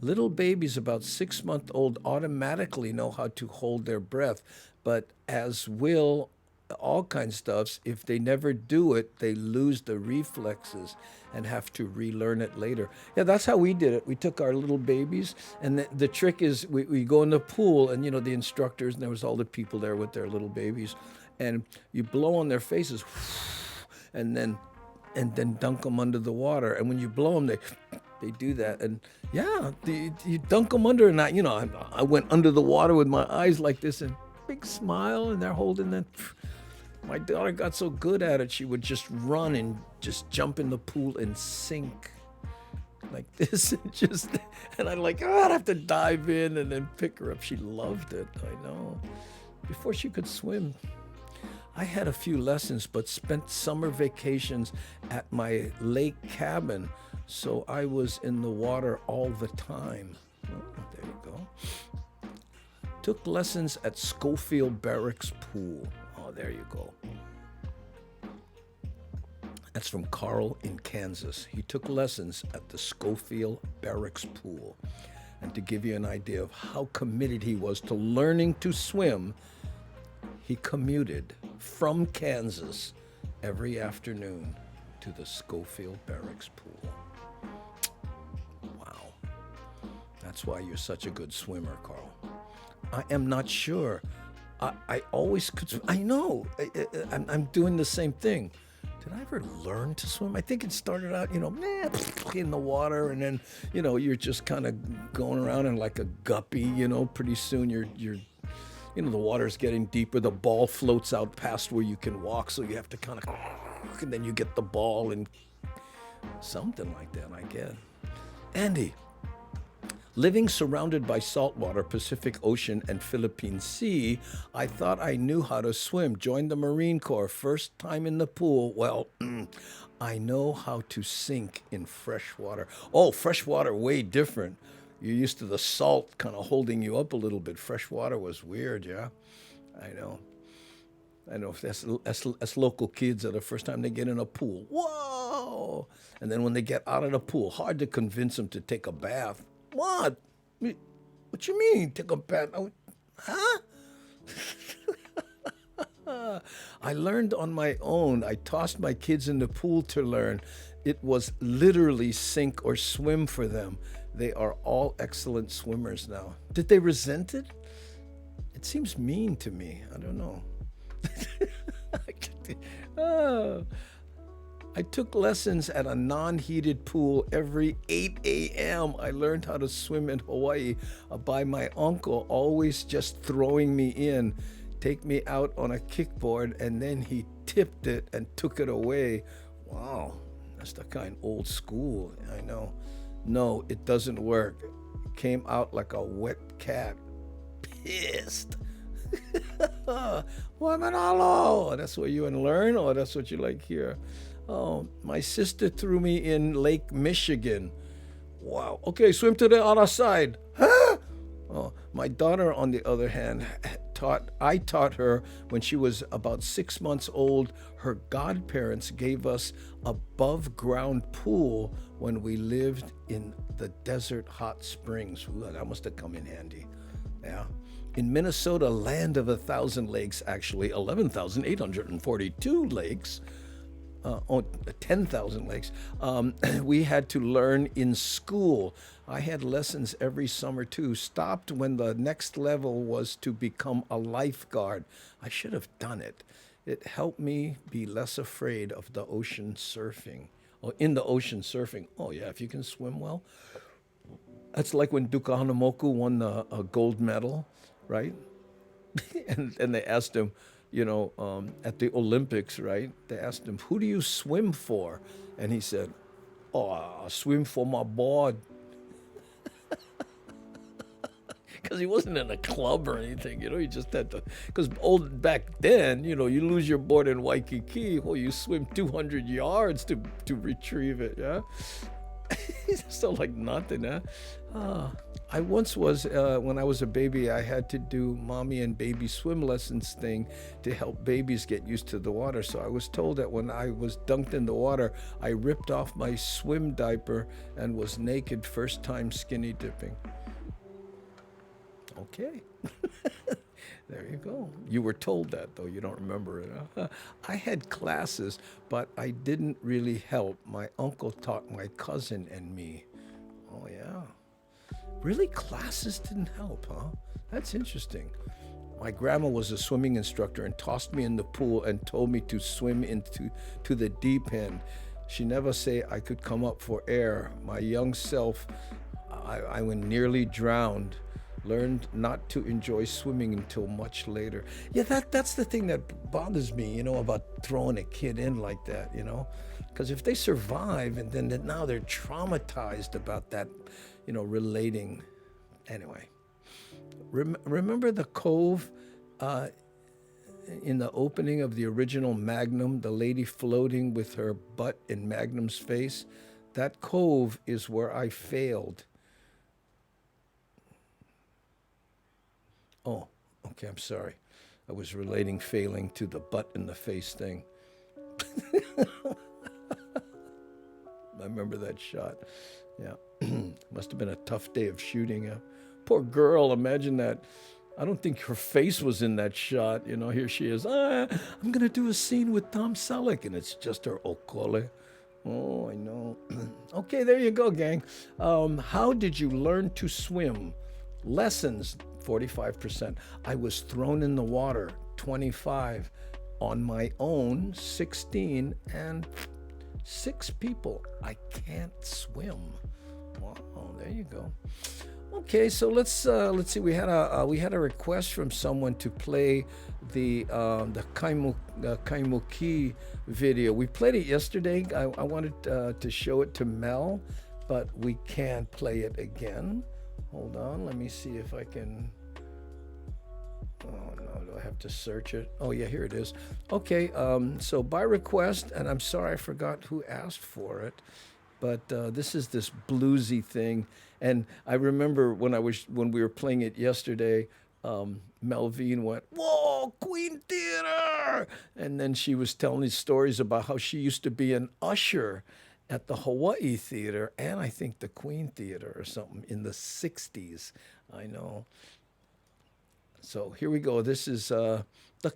Little babies about 6 months old automatically know how to hold their breath, but as will all kinds of stuffs, if they never do it, they lose the reflexes and have to relearn it later. Yeah, that's how we did it. We took our little babies, and the trick is we go in the pool, and the instructors, and there was all the people there with their little babies, and you blow on their faces, and then dunk them under the water. And when you blow them, they do that, and yeah, you dunk them under, and I went under the water with my eyes like this, and big smile, and they're holding that. My daughter got so good at it, she would just run and just jump in the pool and sink like this, and I'm like, I'd have to dive in and then pick her up. She loved it, I know. Before she could swim. I had a few lessons, but spent summer vacations at my lake cabin, so I was in the water all the time. Oh, there you go. Took lessons at Schofield Barracks Pool. Oh, there you go. That's from Carl in Kansas. He took lessons at the Schofield Barracks Pool. And to give you an idea of how committed he was to learning to swim, he commuted from Kansas every afternoon to the Schofield Barracks Pool. Wow. That's why you're such a good swimmer, Carl. I am not sure. I always could. I know. I'm doing the same thing. Did I ever learn to swim? I think it started out, in the water, and then, you're just kind of going around in like a guppy. Pretty soon you're, the water's getting deeper. The ball floats out past where you can walk, so you have to kind of, and then you get the ball and something like that, I guess. Andy, living surrounded by saltwater, Pacific Ocean, and Philippine Sea, I thought I knew how to swim. Joined the Marine Corps. First time in the pool. Well, I know how to sink in fresh water. Oh, fresh water, way different. You're used to the salt kind of holding you up a little bit. Fresh water was weird, yeah? I know. If that's local kids are the first time they get in a pool. Whoa! And then when they get out of the pool, hard to convince them to take a bath. What? What you mean, take a bath? Huh? I learned on my own. I tossed my kids in the pool to learn. It was literally sink or swim for them. They are all excellent swimmers now. Did they resent it? It seems mean to me. I don't know. I took lessons at a non-heated pool every 8 a.m. I learned how to swim in Hawaii by my uncle, always just throwing me in, take me out on a kickboard, and then he tipped it and took it away. Wow, that's the kind old school, I know. No, it doesn't work. Came out like a wet cat. Pissed. Wamanalo! That's what you learn, or that's what you like here? Oh, my sister threw me in Lake Michigan. Wow. Okay, swim to the other side. Huh? Oh, my daughter, on the other hand, I taught her when she was about 6 months old. Her godparents gave us above ground pool when we lived in the desert hot springs. Ooh, that must have come in handy. Yeah. In Minnesota, land of 1,000 lakes, actually 11,842 lakes. 10,000 lakes. We had to learn in school. I had lessons every summer too. Stopped when the next level was to become a lifeguard. I should have done it. It helped me be less afraid of the ocean surfing. Oh, in the ocean surfing. Oh yeah, if you can swim well. That's like when Duka Hanamoku won the gold medal, right? and they asked him, at the Olympics, right? They asked him, who do you swim for? And he said, I swim for my board. Because he wasn't in a club or anything, he just had to, because back then, you lose your board in Waikiki, well, you swim 200 yards to retrieve it, yeah? It's still like nothing, huh? I once was, when I was a baby, I had to do mommy and baby swim lessons thing to help babies get used to the water. So I was told that when I was dunked in the water, I ripped off my swim diaper and was naked, first time skinny dipping. Okay. There you go. You were told that, though. You don't remember it. Huh? I had classes, but I didn't really help. My uncle taught my cousin and me. Oh, yeah. Really? Classes didn't help, huh? That's interesting. My grandma was a swimming instructor and tossed me in the pool and told me to swim into the deep end. She never say I could come up for air. My young self, I nearly drowned. Learned not to enjoy swimming until much later. Yeah, that's the thing that bothers me, about throwing a kid in like that, Because if they survive and then now they're traumatized about that, relating. Anyway, remember the cove in the opening of the original Magnum, the lady floating with her butt in Magnum's face? That cove is where I failed. Oh, okay, I'm sorry. I was relating failing to the butt in the face thing. I remember that shot. Yeah. Must have been a tough day of shooting. Poor girl, imagine that. I don't think her face was in that shot. Here she is. I'm going to do a scene with Tom Selleck. And it's just her okole. Oh, I know. Okay, there you go, gang. How did you learn to swim? Lessons, 45%. I was thrown in the water, 25. On my own, 16. And 6 people. I can't swim. Wow, there you go. Okay, so let's see. We had a request from someone to play the Kaimuki video. We played it yesterday. I wanted to show it to Mel, but we can't play it again. Hold on, let me see if I can. Oh no, do I have to search it? Oh yeah, here it is. Okay, so by request, and I'm sorry I forgot who asked for it, but this is this bluesy thing. And I remember when we were playing it yesterday, Melvine went, "Whoa, Queen Theater!" And then she was telling these stories about how she used to be an usher at the Hawaii Theater and I think the Queen Theater or something in the 60s. I know. So here we go. This is the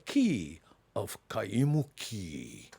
key of Kaimuki.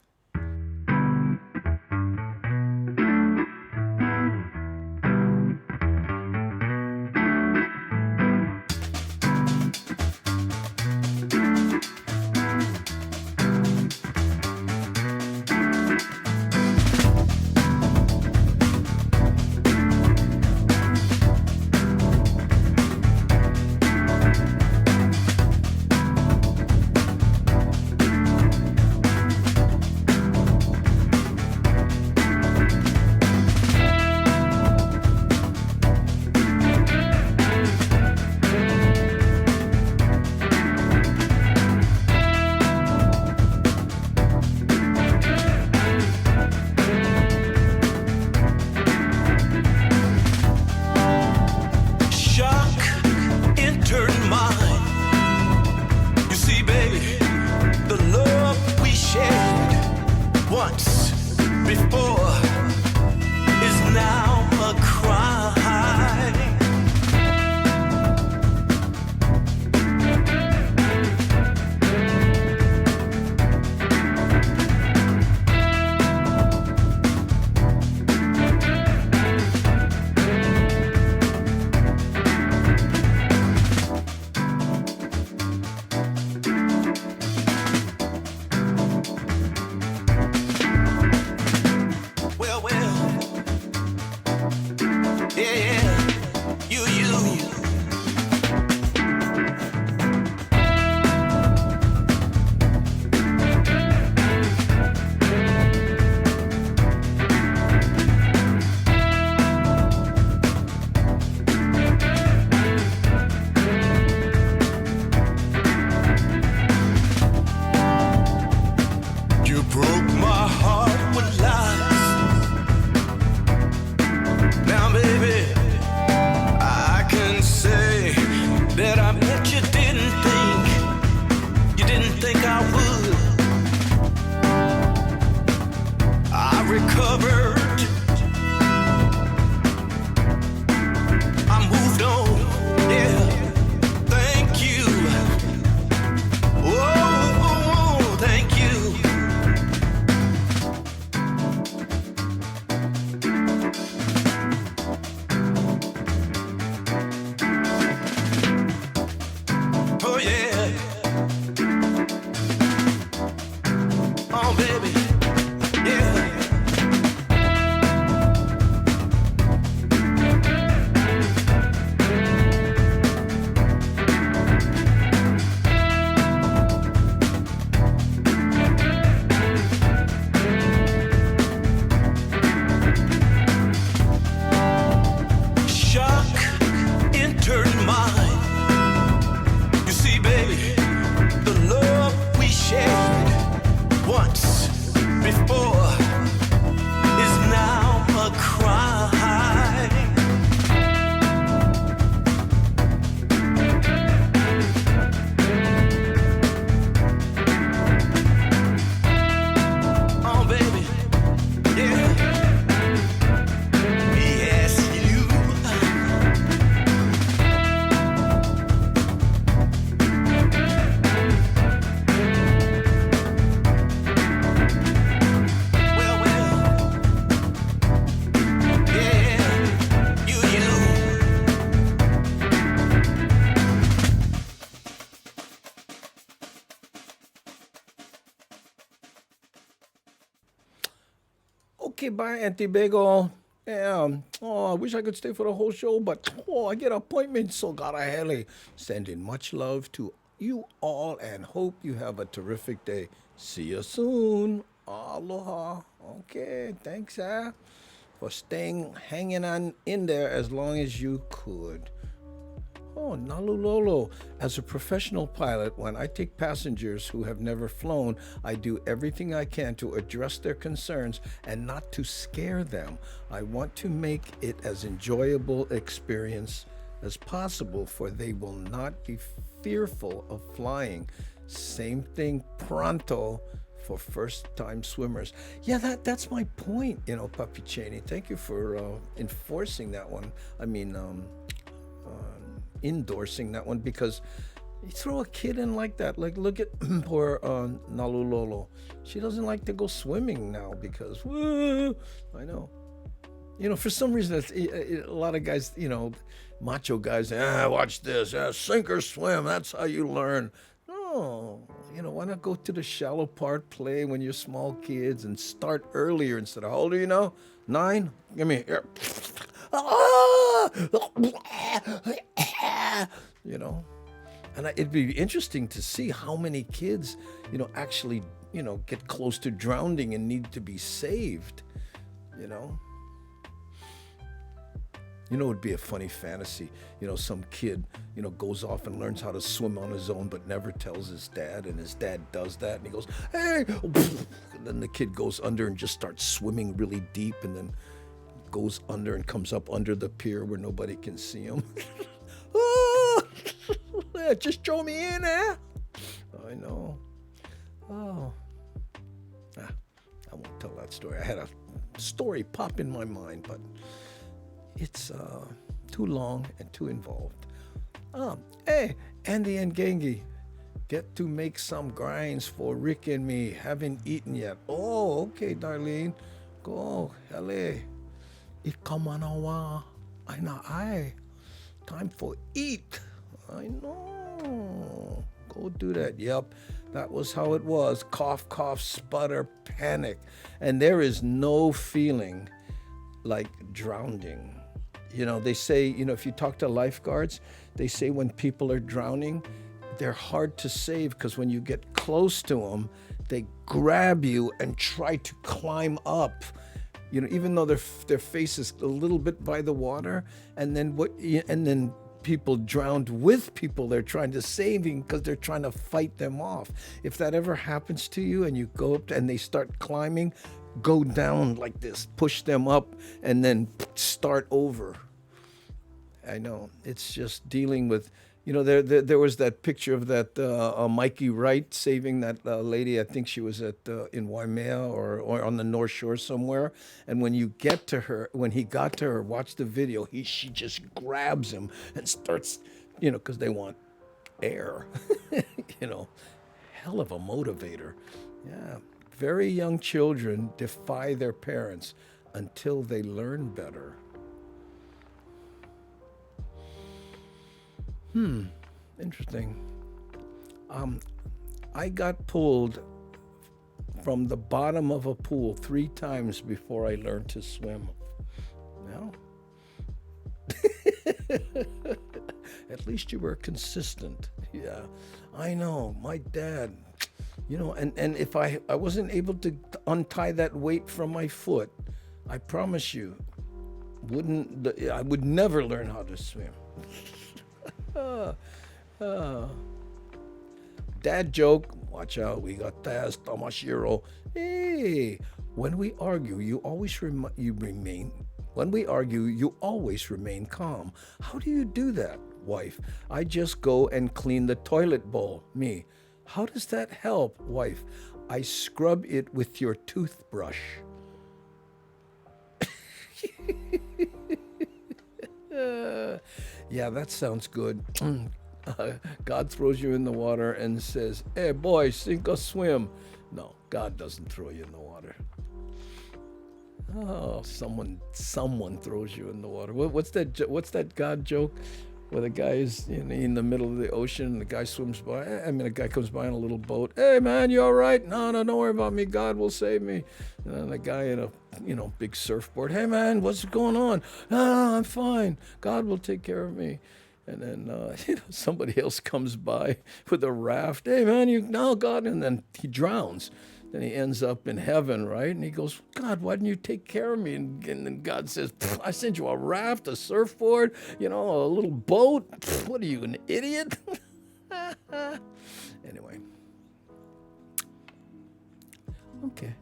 Okay, bye, Auntie Bagel. Yeah. Oh, I wish I could stay for the whole show, but I get appointments, so gotta heli. Sending much love to you all and hope you have a terrific day. See you soon. Aloha. Okay, thanks, for staying hanging on in there as long as you could. Oh, Nalulolo. As a professional pilot, when I take passengers who have never flown, I do everything I can to address their concerns and not to scare them. I want to make it as enjoyable experience as possible, for they will not be fearful of flying. Same thing pronto for first-time swimmers. Yeah, that's my point, Papi Cheney. Thank you for enforcing that one. Endorsing that one, because you throw a kid in like that. Like, look at poor Nalulolo. She doesn't like to go swimming now because, I know. For some reason, a lot of guys, macho guys, watch this, sink or swim. That's how you learn. No, why not go to the shallow part, play when you're small kids, and start earlier instead of, how old are you now? 9? Give me here. And it'd be interesting to see how many kids, actually, get close to drowning and need to be saved, it would be a funny fantasy. Some kid, goes off and learns how to swim on his own, but never tells his dad, and his dad does that, and he goes, hey, and then the kid goes under and just starts swimming really deep, and then goes under and comes up under the pier where nobody can see him. Just throw me in, I know. Oh. I won't tell that story. I had a story pop in my mind, but it's too long and too involved. Hey, Andy and Gengi, get to make some grinds for Rick and me. Haven't eaten yet. Oh, okay, Darlene. Go, hele. Ikamanawa. Ai. Time for eat. I know. Go do that. Yep, that was how it was. Cough, cough, sputter, panic. And there is no feeling like drowning. They say, if you talk to lifeguards, they say when people are drowning, they're hard to save because when you get close to them, they grab you and try to climb up. Even though their face is a little bit by the water, and then people drowned with people they're trying to save because they're trying to fight them off. If that ever happens to you and you go up and they start climbing, go down like this, push them up, and then start over. I know, it's just dealing with, there was that picture of that Mikey Wright saving that lady. I think she was in Waimea or on the North Shore somewhere. And when he got to her, watch the video, she just grabs him and starts, because they want air, hell of a motivator. Yeah. Very young children defy their parents until they learn better. Interesting. I got pulled from the bottom of a pool 3 times before I learned to swim. No? At least you were consistent. Yeah, I know. My dad, and if I wasn't able to untie that weight from my foot, I promise you, I would never learn how to swim. Dad joke. Watch out, we got Taz Tamashiro. Hey, when we argue, you always remain calm. How do you do that, wife? I just go and clean the toilet bowl. Me. How does that help, wife? I scrub it with your toothbrush. Yeah, that sounds good. God throws you in the water and says, hey, boy, sink or swim. No, God doesn't throw you in the water. Oh, someone throws you in the water. What's that God joke? where the guy is in the middle of the ocean and the guy swims by. I mean, a guy comes by in a little boat. Hey, man, you all right? No, don't worry about me. God will save me. And then the guy in a big surfboard. Hey, man, what's going on? I'm fine. God will take care of me. And then somebody else comes by with a raft. Hey, man, God. And then he drowns. Then he ends up in heaven, right? And he goes, God, why didn't you take care of me? And then God says, I sent you a raft, a surfboard, a little boat. What are you, an idiot? Anyway. Okay.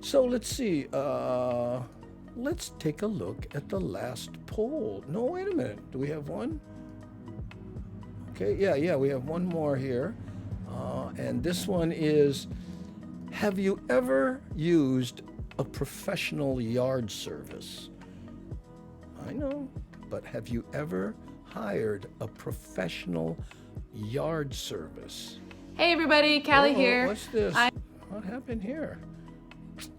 So let's see. Let's take a look at the last poll. No, wait a minute. Do we have one? Okay, yeah, we have one more here. And this one is, have you ever used a professional yard service? I know, but have you ever hired a professional yard service? Hey everybody, Callie here. What's this? What happened here?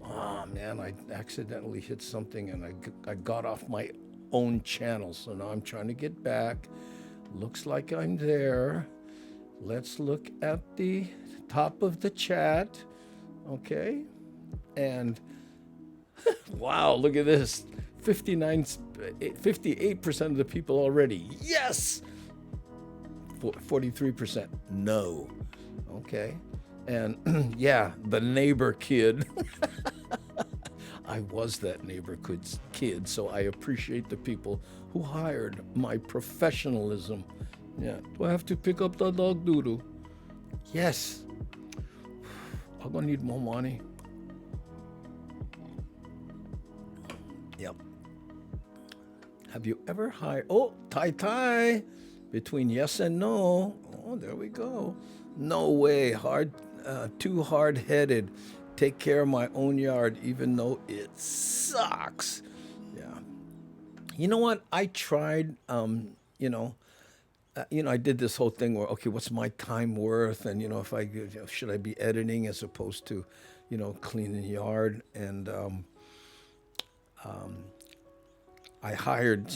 Oh man, I accidentally hit something and I got off my own channel, so now I'm trying to get back. Looks like I'm there. Let's look at the top of the chat. Okay, and wow, look at this. 58% of the people already. Yes! 43% no. Okay, and yeah, the neighbor kid. I was that neighbor kid, so I appreciate the people who hired my professionalism. Yeah, do I have to pick up the dog doodoo? Yes. I'm gonna need more money. Yep. Have you ever hired? Oh, Tai. Between yes and no. Oh, there we go. No way. Too hard-headed. Take care of my own yard, even though it sucks. Yeah. You know what? I tried. I did this whole thing where, okay, what's my time worth? And, if should I be editing as opposed to, cleaning the yard? And I hired,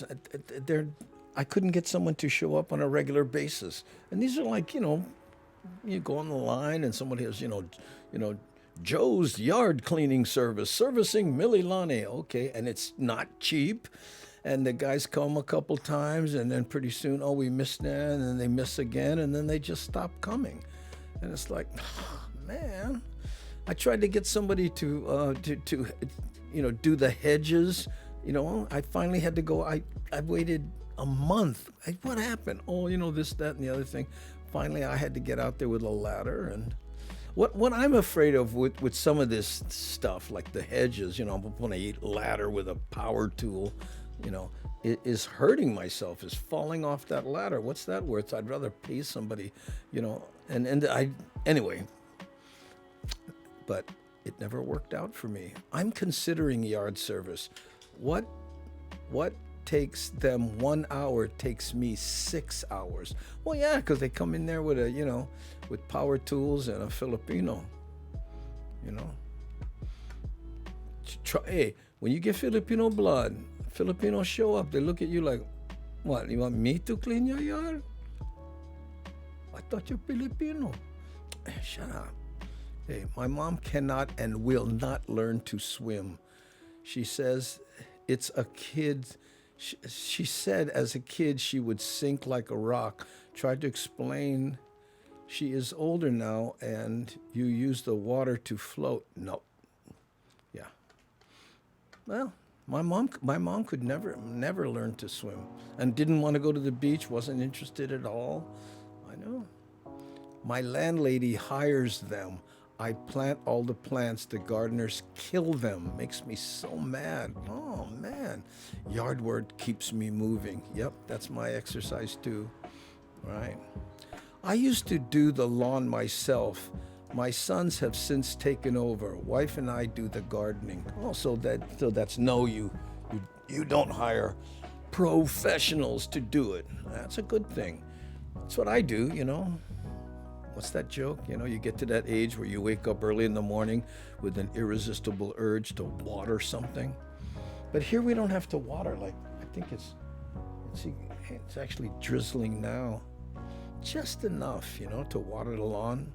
I couldn't get someone to show up on a regular basis. And these are like, you go on the line and somebody has, Joe's yard cleaning service, servicing Mililani. Okay, and it's not cheap. And the guys come a couple times, and then pretty soon, we missed that, and then they miss again, and then they just stop coming. And it's like, man. I tried to get somebody to do the hedges. I finally had to go. I waited a month. What happened? Oh, this, that, and the other thing. Finally, I had to get out there with a ladder. And what I'm afraid of with some of this stuff, like the hedges, when I ladder with a power tool, it is hurting myself, is falling off that ladder. What's that worth? I'd rather pay somebody, anyway. But it never worked out for me. I'm considering yard service. What takes them 1 hour takes me 6 hours. Well, yeah, because they come in there with with power tools and a Filipino, Hey, when you get Filipino blood, Filipinos show up, they look at you like, what, you want me to clean your yard? I thought you're Filipino. Shut up. Hey, my mom cannot and will not learn to swim. She says it's a kid. She said as a kid she would sink like a rock. Tried to explain she is older now and you use the water to float. No. Yeah. Well, my mom could never learn to swim and didn't want to go to the beach, wasn't interested at all. I know. My landlady hires them. I plant all the plants, the gardeners kill them. Makes me so mad. Oh man. Yard work keeps me moving. Yep, that's my exercise too. Right. I used to do the lawn myself. My sons have since taken over. Wife and I do the gardening. Oh, so that's no, you don't hire professionals to do it. That's a good thing. That's what I do, What's that joke? You get to that age where you wake up early in the morning with an irresistible urge to water something. But here we don't have to water. Like, I think It's actually drizzling now. Just enough, to water the lawn.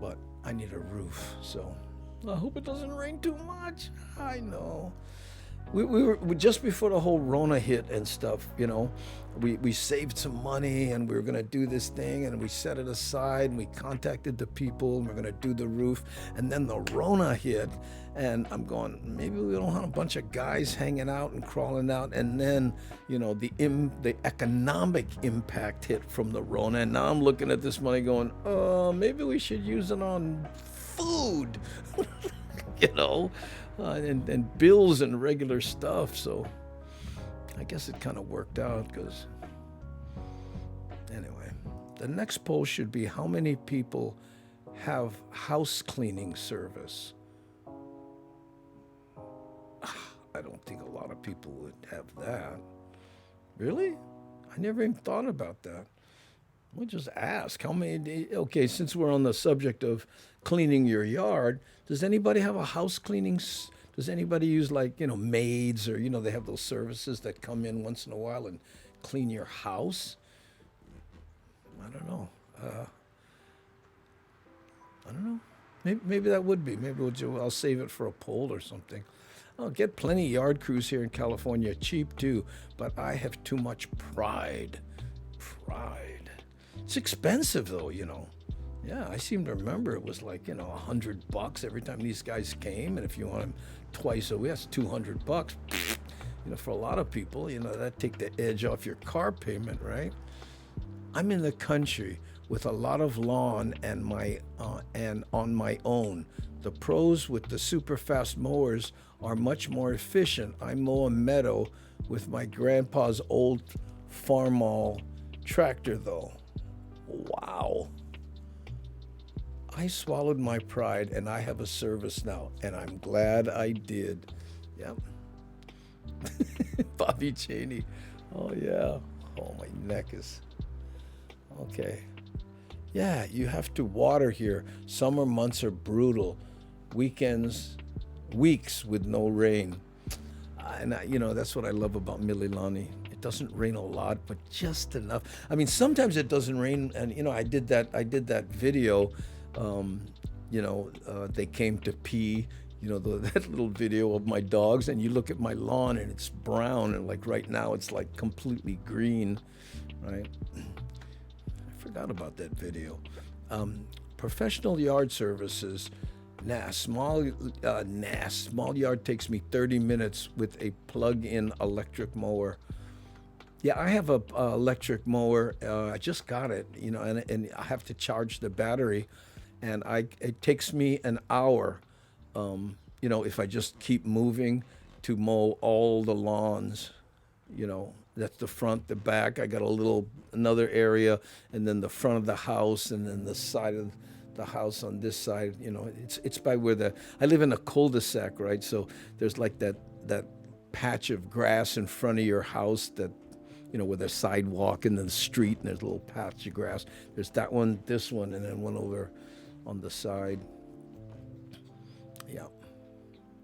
But I need a roof, so I hope it doesn't rain too much. I know. We were just before the whole Rona hit and stuff, we saved some money and we were going to do this thing and we set it aside and we contacted the people and we're going to do the roof. And then the Rona hit and I'm going, maybe we don't have a bunch of guys hanging out and crawling out. And then, the economic impact hit from the Rona. And now I'm looking at this money going, maybe we should use it on food, and bills and regular stuff. So I guess it kind of worked out because anyway, the next poll should be how many people have house cleaning service. I don't think a lot of people would have that. Really? I never even thought about that. We'll just ask how many. Okay, since we're on the subject of cleaning your yard, does anybody have a house cleaning? Does anybody use maids or they have those services that come in once in a while and clean your house? I don't know. I don't know. Maybe that would be. Maybe I'll save it for a poll or something. I'll get plenty of yard crews here in California, cheap too, but I have too much pride. It's expensive though, Yeah, I seem to remember it was $100 every time these guys came, and if you want them twice a week, that's $200. For a lot of people, that take the edge off your car payment, right? I'm in the country with a lot of lawn and on my own. The pros with the super fast mowers are much more efficient. I mow a meadow with my grandpa's old Farmall tractor though. Wow. I swallowed my pride and I have a service now, and I'm glad I did. Yep. Bobby Cheney. Oh yeah. Oh, my neck is okay. Yeah, you have to water here. Summer months are brutal. Weeks with no rain. And that's what I love about Mililani. It doesn't rain a lot, but just enough. I mean, sometimes it doesn't rain, and I did that video. They came to pee. That little video of my dogs, and you look at my lawn and it's brown, and right now it's completely green, right? I forgot about that video. Professional yard services. Small yard takes me 30 minutes with a plug-in electric mower. Yeah, I have a electric mower. I just got it, and I have to charge the battery, and it takes me an hour, if I just keep moving to mow all the lawns. That's the front, the back. I got another area, and then the front of the house, and then the side of the house on this side. It's by where I live in a cul-de-sac, right? So there's that patch of grass in front of your house that, with a sidewalk and then the street, and there's a little patch of grass. There's that one, this one, and then one over on the side. Yeah.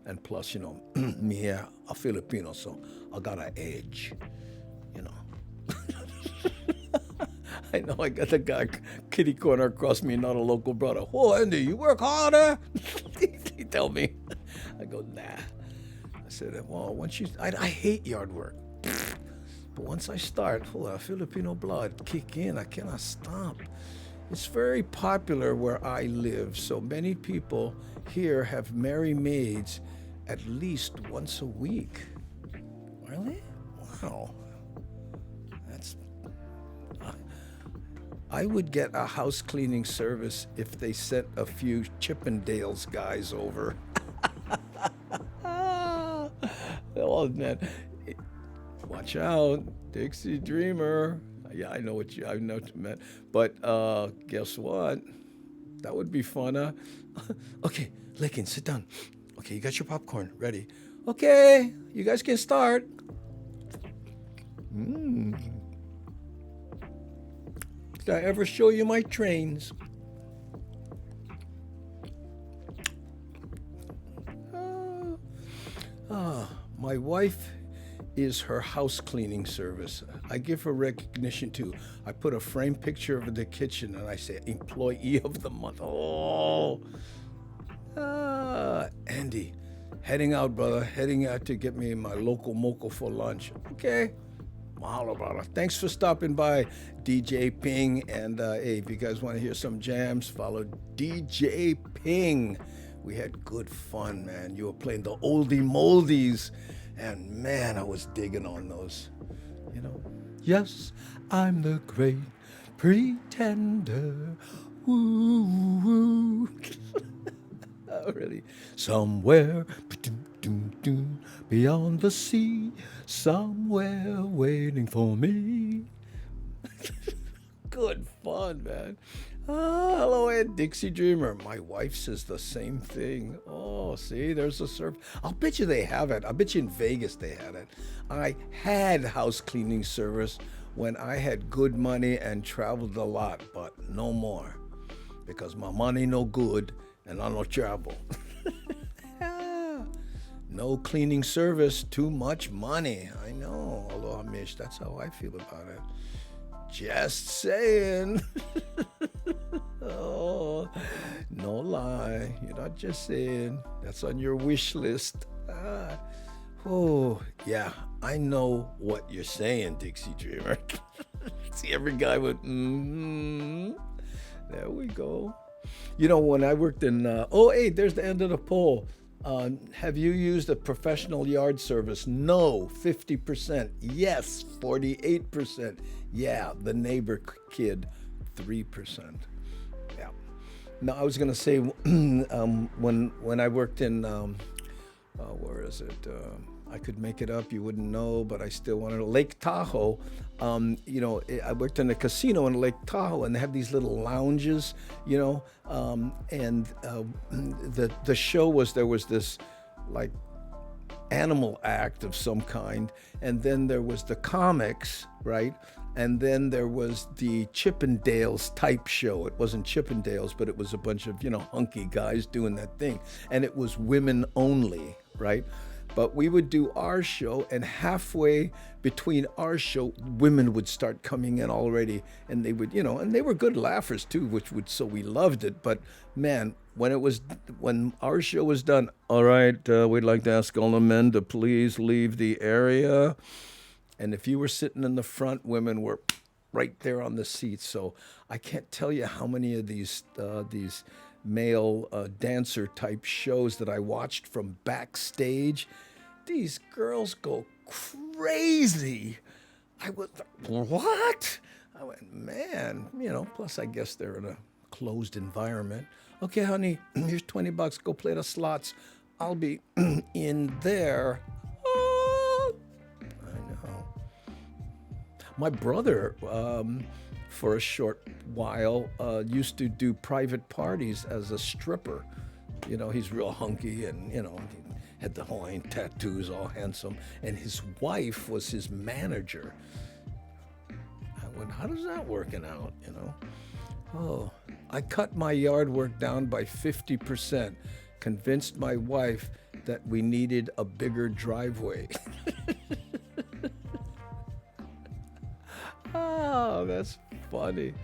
And plus, me here, a Filipino, so I got an edge, I know I got the guy kitty corner across me, not a local brother. Oh, Andy, you work harder? He tell me. I go, nah. I said, well, I hate yard work. But once I start, Filipino blood kick in. I cannot stop. It's very popular where I live, so many people here have merry maids at least once a week. Really? Wow. I would get a house cleaning service if they sent a few Chippendales guys over. Oh, man. Watch out, Dixie Dreamer. Yeah, I know what you meant. But guess what? That would be fun, huh? Okay, Lakin, sit down. Okay, you got your popcorn ready. Okay, you guys can start. Did I ever show you my trains? My wife is her house cleaning service. I give her recognition too. I put a framed picture of the kitchen and I say employee of the month. Oh, Andy, heading out, brother. Heading out to get me my local moco for lunch. Okay. Mahalo, brother. Thanks for stopping by, DJ Ping. And hey, if you guys want to hear some jams, follow DJ Ping. We had good fun, man. You were playing the oldie moldies. And man, I was digging on those. You know, yes, I'm the great pretender. Woo, woo. Oh, really? Somewhere beyond the sea, somewhere waiting for me. Good fun, man. Hello, Ed Dixie Dreamer. My wife says the same thing. Oh, see, there's a surf. I'll bet you they have it. I'll bet you in Vegas they had it. I had house cleaning service when I had good money and traveled a lot, but no more. Because my money no good and I no travel. No cleaning service, too much money. I know. Aloha Mish, that's how I feel about it. Just saying. Oh, no lie. You're not just saying. That's on your wish list. Oh, yeah. I know what you're saying, Dixie Dreamer. See, every guy went, There we go. You know, when I worked in, hey, there's the end of the poll. Have you used a professional yard service? No, 50%. Yes, 48%. Yeah, the neighbor kid, 3%. Yeah. Now, I was going to say, when I worked in, where is it? I could make it up, you wouldn't know, but I still wanted to. Lake Tahoe, I worked in a casino in Lake Tahoe, and they have these little lounges, and the show was, there was this, like, animal act of some kind, and then there was the comics, right? And then there was the Chippendales type show. It wasn't Chippendales, but it was a bunch of, hunky guys doing that thing. And it was women only, right? But we would do our show, and halfway between our show, women would start coming in already, and they would, and they were good laughers too, so we loved it. But man, when our show was done, all right, we'd like to ask all the men to please leave the area. And if you were sitting in the front, women were right there on the seats. So I can't tell you how many of these male dancer type shows that I watched from backstage. These girls go crazy. I was, what? I went, man, plus I guess they're in a closed environment. Okay, honey, here's $20. Go play the slots. I'll be in there. Oh, I know. My brother, for a short while, used to do private parties as a stripper. He's real hunky and, he had the Hawaiian tattoos, all handsome. And his wife was his manager. I went, how does that working out, Oh, I cut my yard work down by 50%, convinced my wife that we needed a bigger driveway. Oh, that's funny.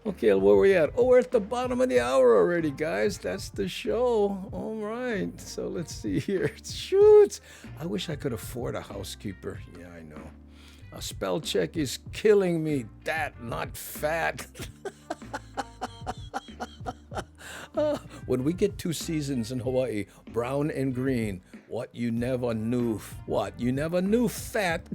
Okay, where we at? Oh, we're at the bottom of the hour already, guys. That's the show. All right. So let's see here. Shoots. I wish I could afford a housekeeper. Yeah, I know. A spell check is killing me. Dat, not fat. When we get 2 seasons in Hawaii, brown and green, what you never knew. What? You never knew fat.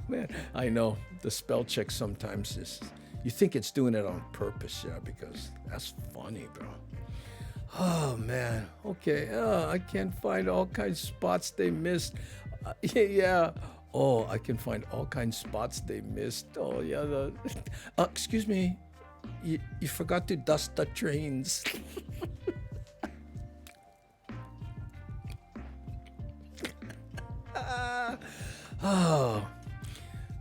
Man, I know the spell check sometimes is, you think it's doing it on purpose, yeah, because that's funny, bro. Oh, man. Okay, I can't find all kinds of spots they missed. Yeah. Oh, I can find all kinds of spots they missed. Oh, yeah. Excuse me. You forgot to dust the trains.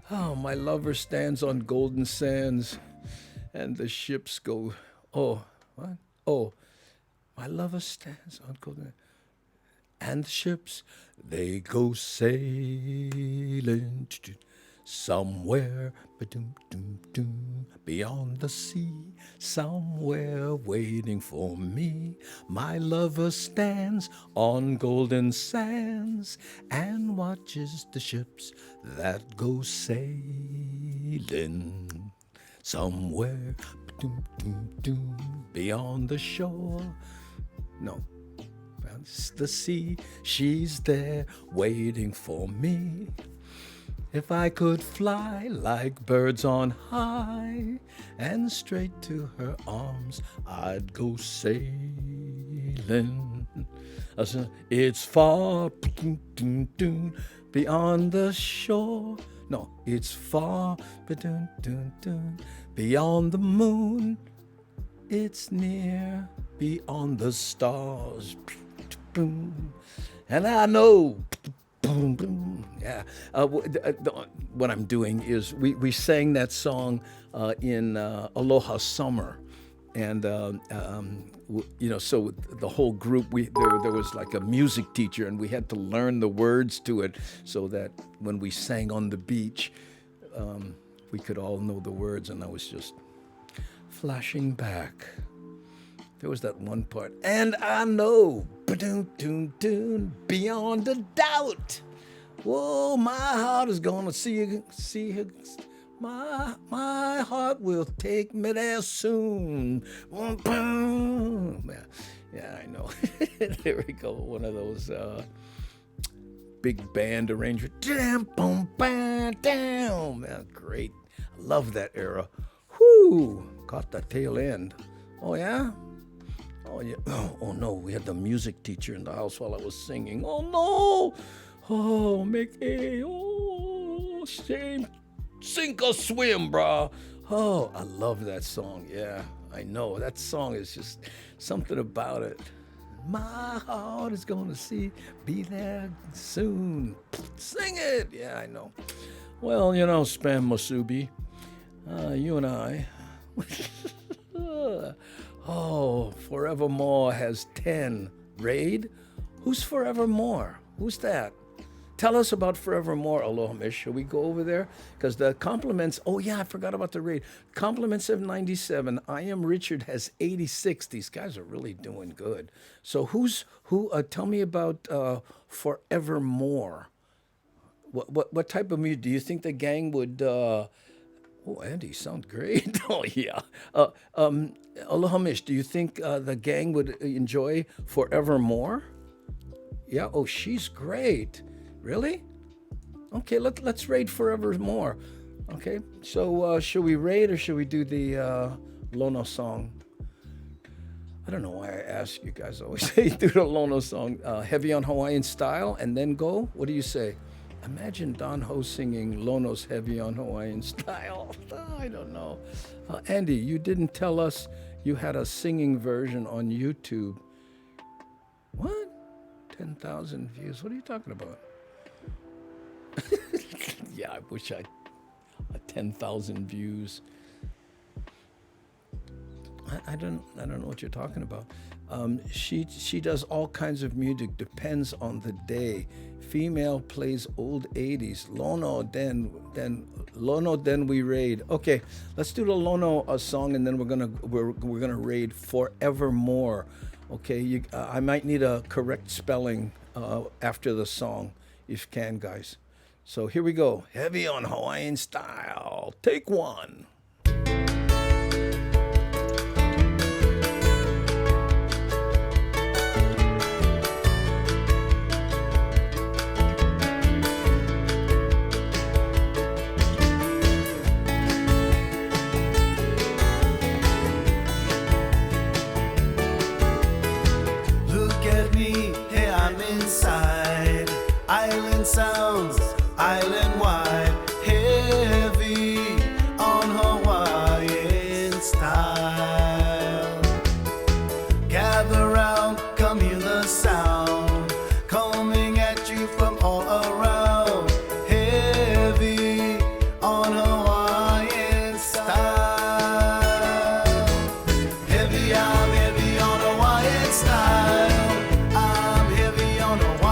Oh, my lover stands on golden sands, and the ships go. Oh, what? Oh, my lover stands on golden, and the ships, they go sailing somewhere beyond the sea, somewhere waiting for me. My lover stands on golden sands and watches the ships that go sailing somewhere beyond the shore. No, the sea, she's there waiting for me. If I could fly like birds on high and straight to her arms, I'd go sailing. It's far beyond the shore. No, it's far beyond the moon. It's near beyond the stars. And I know. Yeah. What I'm doing is we sang that song in Aloha Summer, and so the whole group there was like a music teacher, and we had to learn the words to it so that when we sang on the beach, we could all know the words. And I was just flashing back. There was that one part, and I know, beyond a doubt. Whoa, my heart is gonna see her. My heart will take me there soon. Yeah, I know. There we go. One of those big band arrangements. Damn, man, great. I love that era. Whoo, caught the tail end. Oh yeah. Oh yeah. Oh no, we had the music teacher in the house while I was singing. Oh no. Oh, Mickey. Oh, shame. Sink or swim, brah. Oh, I love that song. Yeah, I know. That song is just something about it. My heart is gonna be there soon. Sing it. Yeah, I know. Well, Spam Masubi, you and I. Oh, Forevermore has 10. Raid? Who's Forevermore? Who's that? Tell us about Forevermore, Aloha Mish. Shall we go over there? Because the compliments, oh yeah, I forgot about the raid. Compliments have 97. I Am Richard has 86. These guys are really doing good. So who? Tell me about Forevermore. What type of music? Do you think the gang would... Oh, Andy, sound great. Oh, yeah. Aloha Mish, do you think the gang would enjoy Forevermore? Yeah, oh, she's great. Really? Okay, let's raid Forevermore. Okay, so should we raid or should we do the Lono song? I don't know why I ask you guys. I always say do the Lono song, Heavy on Hawaiian Style, and then go. What do you say? Imagine Don Ho singing Lono's Heavy on Hawaiian Style. I don't know. Andy, you didn't tell us you had a singing version on YouTube. What? 10,000 views. What are you talking about? Yeah, I wish 10,000 views. I don't know what you're talking about. She does all kinds of music, depends on the day. Female plays old 80s. Lono, then we raid. Okay, let's do the Lono song, and then we're gonna raid Forevermore. Okay, I might need a correct spelling after the song, if you can, guys. So here we go. Heavy on Hawaiian Style. Take one. Sounds island-wide, heavy on Hawaiian style. Gather round, come hear the sound, coming at you from all around. Heavy on Hawaiian style. Heavy, I'm heavy on Hawaiian style. I'm heavy on Hawaiian style.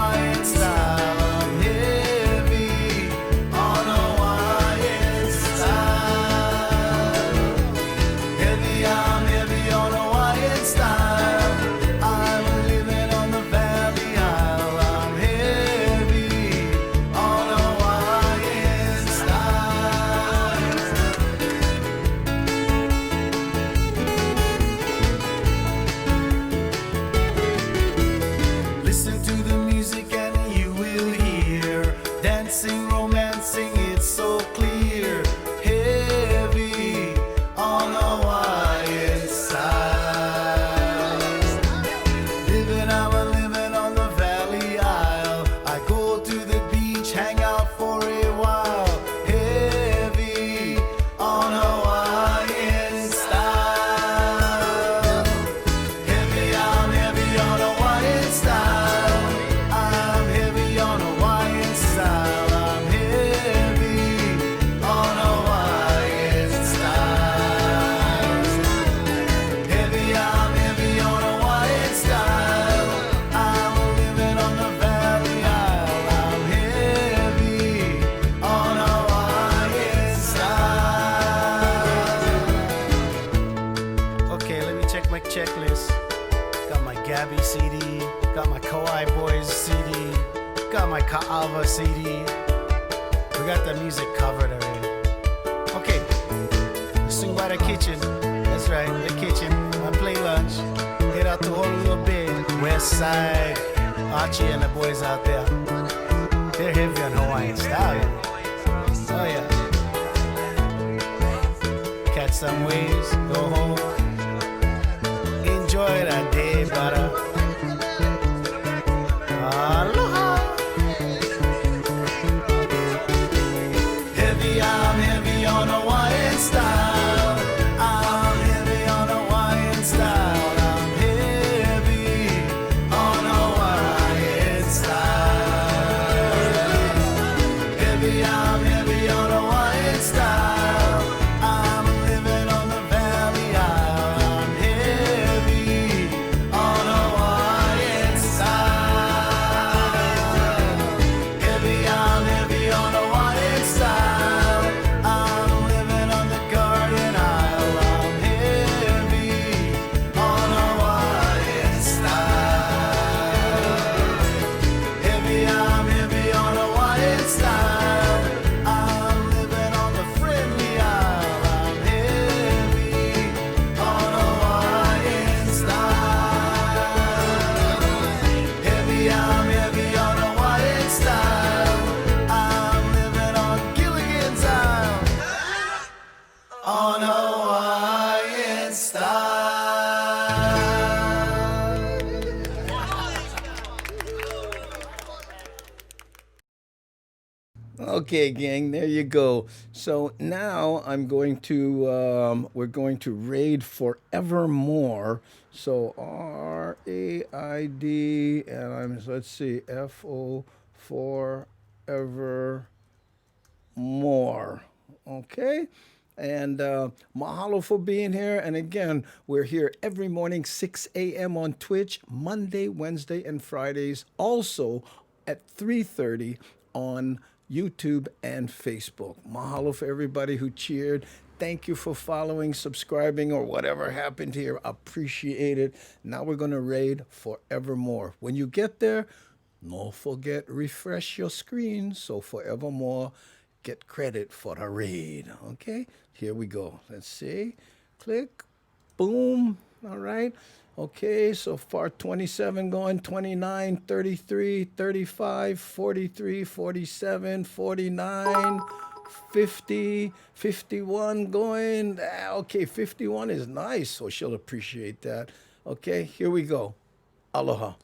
dancing, romancing, it's so clear. Heavy on Hawaiian style. I'm a living on the Valley Isle. I go to the beach, hang out for a while. Heavy on Hawaiian style. I'm heavy on Hawaiian style. I'm heavy on Hawaiian style. I'm heavy on Hawaiian style. I'm heavy on Hawaiian style. I'm living on the Valley Isle. I'm heavy on Hawaiian style. Okay, let me check my checklist. Got my Gabby CD, got my Kauai Boys CD, got my Ka'ava CD. We got the music covered already. Okay, let's swing by the kitchen. That's right, the kitchen. I play lunch. Head out to Honolulu Bay, West Side. Archie and the boys out there. They're heavy on Hawaiian style. Oh yeah. Catch some waves, go home. Enjoy that day, brother. Aloha. I'm heavy on Hawaiian style. I'm heavy on Hawaiian style. I'm heavy on Hawaiian style. I'm heavy on Hawaiian style. I'm living on the Valley Isle. I'm heavy on Hawaiian style. I'm heavy on Hawaiian style. I'm living on the Garden Isle. I'm heavy on Hawaiian style. I'm heavy on Hawaiian style. I'm living on the Friendly Isle. I'm heavy on Hawaiian style. I'm heavy on Hawaiian style. I'm living on Gilligan's Isle. On Hawaiian style. Okay, gang, there you go. So now we're going to raid Forevermore. So RAID, and let's see, FO Forevermore. Okay? And mahalo for being here. And again, we're here every morning, 6 a.m. on Twitch, Monday, Wednesday, and Fridays. Also at 3:30 on YouTube and Facebook. Mahalo for everybody who cheered. Thank you for following, subscribing, or whatever happened here. Appreciate it. Now we're going to raid Forevermore. When you get there, don't forget, refresh your screen. So Forevermore, get credit for the raid. Okay, here we go. Let's see. Click. Boom. All right. Okay, so far 27 going, 29, 33, 35, 43, 47, 49, 50, 51 going. Okay, 51 is nice, so she'll appreciate that. Okay, here we go. Aloha.